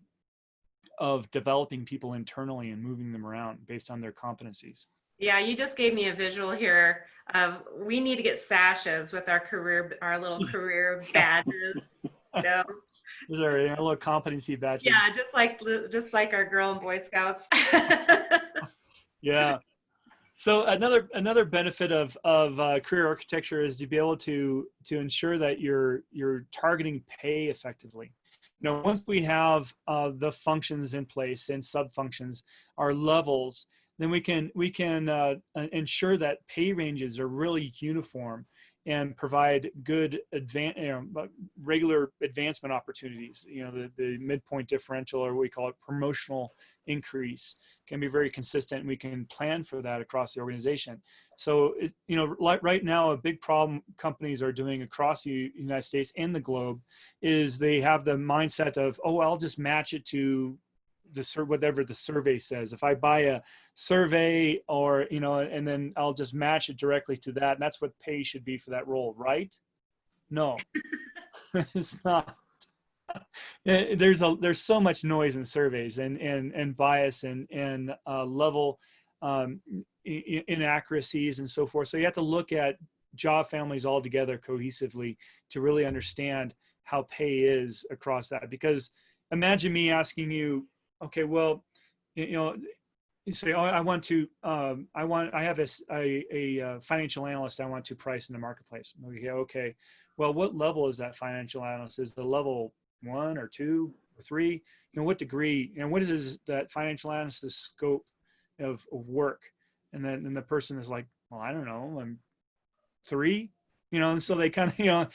developing people internally and moving them around based on their competencies. Yeah, you just gave me a visual here of we need to get sashes with our little career badges. So, those are little competency badges. Yeah, just like our Girl and Boy Scouts. Yeah. So another benefit of career architecture is to be able to ensure that you're targeting pay effectively. Once we have the functions in place and sub-functions, our levels, then we can ensure that pay ranges are really uniform and provide good regular advancement opportunities. The midpoint differential, or we call it promotional increase, can be very consistent, and we can plan for that across the organization. So, right now, a big problem companies are doing across the United States and the globe is they have the mindset of, oh, I'll just match it to whatever the survey says. If I buy a survey and then I'll just match it directly to that. And that's what pay should be for that role, right? No, it's not. There's so much noise in surveys and bias and level inaccuracies and so forth. So you have to look at job families all together cohesively to really understand how pay is across that. Because imagine me asking you, okay, well, you say, oh, I have a financial analyst I want to price in the marketplace. Okay. Well, what level is that financial analyst? Is the level 1 or 2 or 3? What degree, and what is that financial analyst's scope of work? And then the person is like, well, I don't know, I'm 3. And so they kind of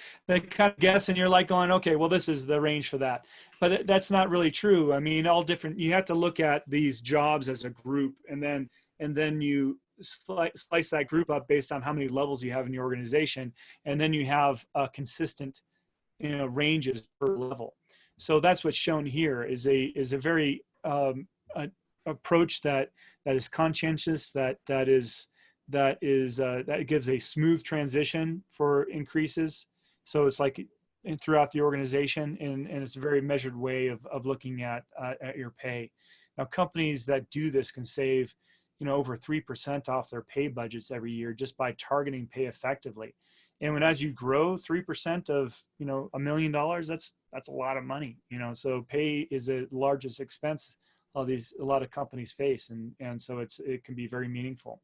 guess, and you're like going, okay, well, this is the range for that. But that's not really true. I mean, all different, you have to look at these jobs as a group, and then you slice that group up based on how many levels you have in your organization. And then you have consistent, ranges per level. So that's what's shown here is a very approach that is conscientious, that gives a smooth transition for increases. So it's like throughout the organization, and it's a very measured way of looking at your pay. Now, companies that do this can save, over 3% off their pay budgets every year just by targeting pay effectively. And as you grow 3% of, $1 million, that's a lot of money, so pay is the largest expense a lot of companies face. And so it can be very meaningful.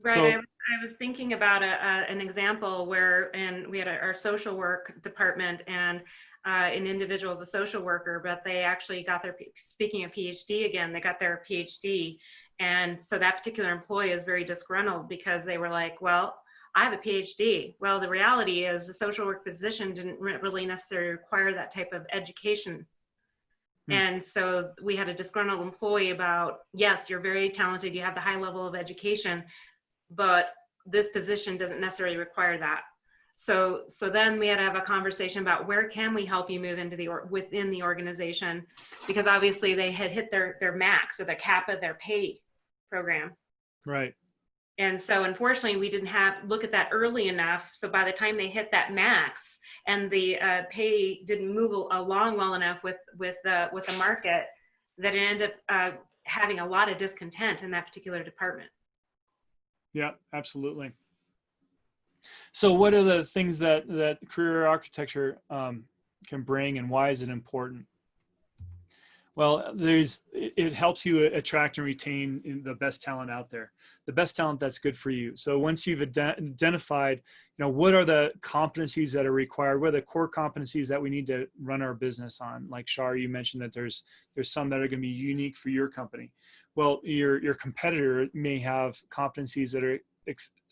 Right. So, I was thinking about an example where, we had our social work department, and an individual is a social worker, but they actually got speaking of PhD again, they got their PhD. And so that particular employee is very disgruntled because they were like, well, I have a PhD. Well, the reality is the social work position didn't really necessarily require that type of education. And so we had a disgruntled employee about, yes, you're very talented, you have the high level of education, but this position doesn't necessarily require that. So then we had to have a conversation about where can we help you move into within the organization, because obviously they had hit their max or the cap of their pay program. Right. And so unfortunately we didn't look at that early enough. So by the time they hit that max and the pay didn't move along well enough with the market, that it ended up having a lot of discontent in that particular department. Yeah, absolutely. So what are the things that career architecture can bring, and why is it important? Well, it helps you attract and retain the best talent out there, the best talent that's good for you. So once you've identified, what are the competencies that are required, what are the core competencies that we need to run our business on? Like Char, you mentioned that there's some that are going to be unique for your company. Well, your competitor may have competencies that are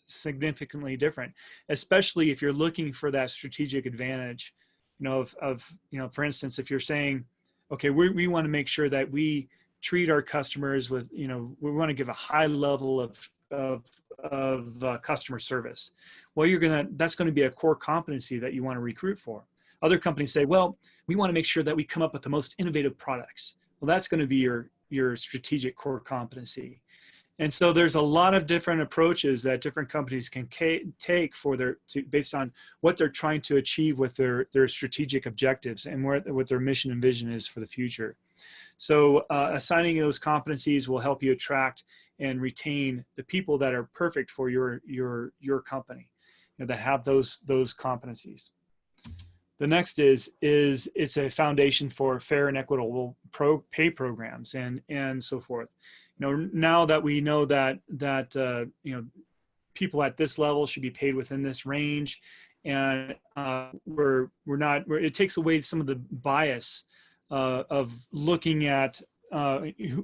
significantly different, especially if you're looking for that strategic advantage. For instance, if you're saying, okay, we want to make sure that we treat our customers with, we want to give a high level of customer service. Well, that's going to be a core competency that you want to recruit for. Other companies say, well, we want to make sure that we come up with the most innovative products. Well, that's going to be your strategic core competency. And so there's a lot of different approaches that different companies can take based on what they're trying to achieve with their strategic objectives and what their mission and vision is for the future. So assigning those competencies will help you attract and retain the people that are perfect for your company, that have those competencies. The next is it's a foundation for fair and equitable pay programs and so forth. Now that we know that people at this level should be paid within this range, and it takes away some of the bias of looking at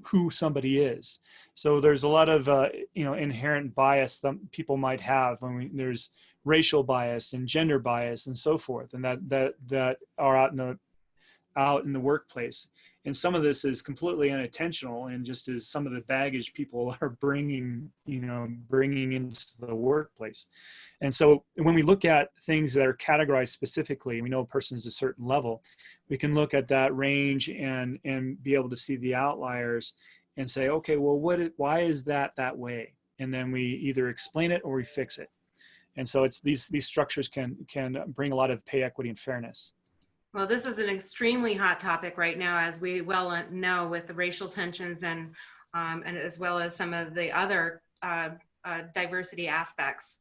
who somebody is. So there's a lot of inherent bias that people might have there's racial bias and gender bias and so forth, and that are out in the workplace. And some of this is completely unintentional and just is some of the baggage people are bringing into the workplace. And so when we look at things that are categorized specifically, and we know a person is a certain level, we can look at that range and be able to see the outliers and say, okay, well, why is that way? And then we either explain it or we fix it. And so it's these structures can bring a lot of pay equity and fairness. Well, this is an extremely hot topic right now, as we well know, with the racial tensions and as well as some of the other diversity aspects.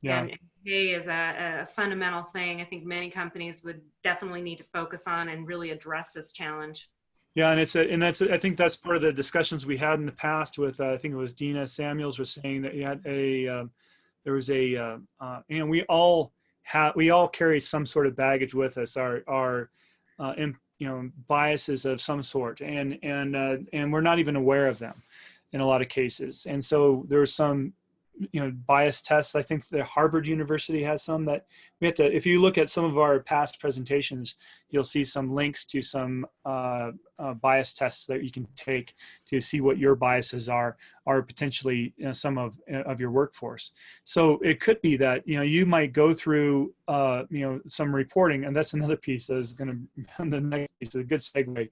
Yeah. And pay is a fundamental thing I think many companies would definitely need to focus on and really address this challenge. Yeah, and I think that's part of the discussions we had in the past with I think it was Dina Samuels was saying that you had we all carry some sort of baggage with us, our biases of some sort, and we're not even aware of them in a lot of cases. And so there's some bias tests. I think the Harvard University has some that we have to, if you look at some of our past presentations, you'll see some links to some bias tests that you can take to see what your biases are potentially some of your workforce. So it could be that, you might go through, some reporting, and that's another piece that is going to, the next piece, a good segue,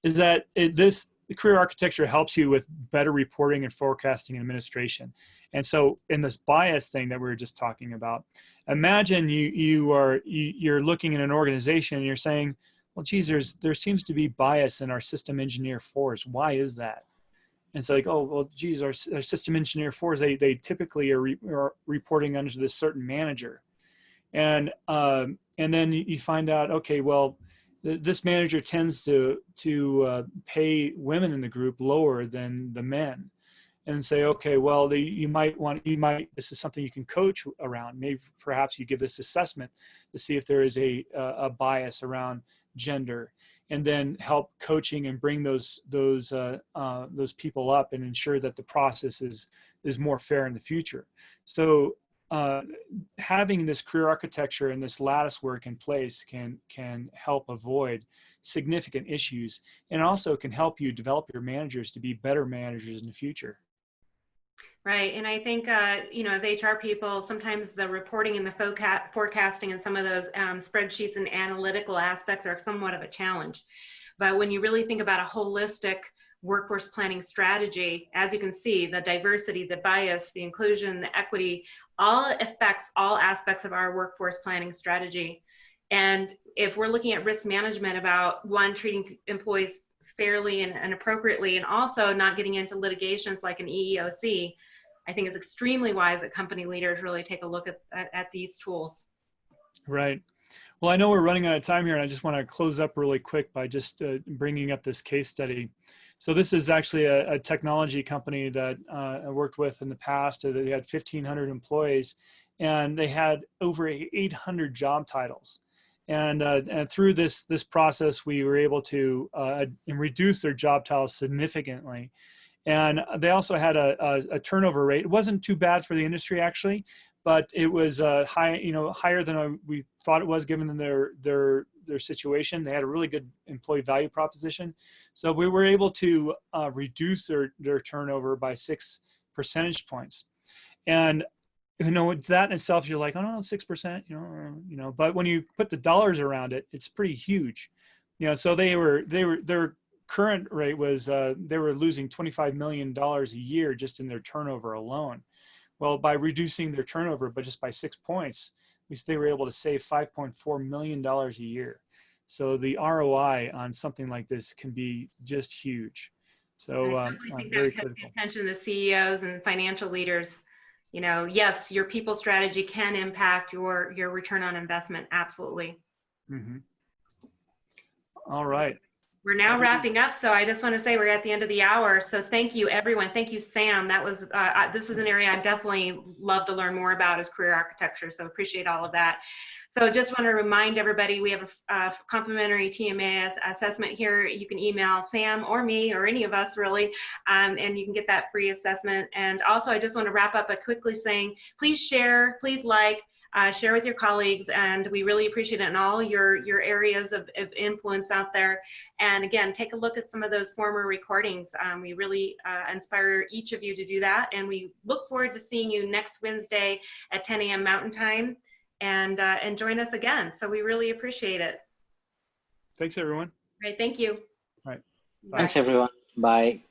is that the career architecture helps you with better reporting and forecasting and administration. And so in this bias thing that we were just talking about, imagine you're looking at an organization and you're saying, well, geez, there seems to be bias in our system engineer force. Why is that? And it's like, oh, well, geez, our system engineer force, they typically are reporting under this certain manager. And then you find out, okay, well, this manager tends to pay women in the group lower than the men. And say, okay, well, this is something you can coach around. Maybe perhaps you give this assessment to see if there is a bias around gender, and then help coaching and bring those people up and ensure that the process is more fair in the future. So having this career architecture and this lattice work in place can help avoid significant issues, and also can help you develop your managers to be better managers in the future. Right. And I think, as HR people, sometimes the reporting and the forecasting and some of those spreadsheets and analytical aspects are somewhat of a challenge. But when you really think about a holistic workforce planning strategy, as you can see, the diversity, the bias, the inclusion, the equity, all affects all aspects of our workforce planning strategy. And if we're looking at risk management about treating employees fairly and appropriately, and also not getting into litigations like an EEOC, I think it's extremely wise that company leaders really take a look at these tools. Right. Well, I know we're running out of time here, and I just want to close up really quick by just bringing up this case study. So this is actually a technology company that I worked with in the past. They had 1,500 employees, and they had over 800 job titles. And through this process, we were able to reduce their job titles significantly. And they also had a turnover rate. It wasn't too bad for the industry, actually, but it was higher than we thought it was, given their situation. They had a really good employee value proposition. So we were able to reduce their turnover by 6 percentage points. And that in itself, you're like, oh no, 6%, but when you put the dollars around it, it's pretty huge. So their current rate was they were losing $25 million a year just in their turnover alone. Well, by reducing their turnover, but just by 6 points, they were able to save $5.4 million a year. So the ROI on something like this can be just huge. So I think very that would critical. pay attention to CEOs and financial leaders. Yes, your people strategy can impact your return on investment. Absolutely. Mm-hmm. All right. We're now wrapping up, so I just want to say we're at the end of the hour. So thank you, everyone. Thank you, Sam. That was this is an area I definitely love to learn more about, is career architecture. So appreciate all of that. So just want to remind everybody, we have a complimentary TMA assessment here. You can email Sam or me or any of us, really, and you can get that free assessment. And also, I just want to wrap up by quickly saying, please share, please like, share with your colleagues, and we really appreciate it in all your areas of influence out there. And again, take a look at some of those former recordings. We really inspire each of you to do that, and we look forward to seeing you next Wednesday at 10 a.m. Mountain Time, and join us again. So we really appreciate it. Thanks, everyone. Great, thank you. All right. Bye. Thanks, everyone. Bye.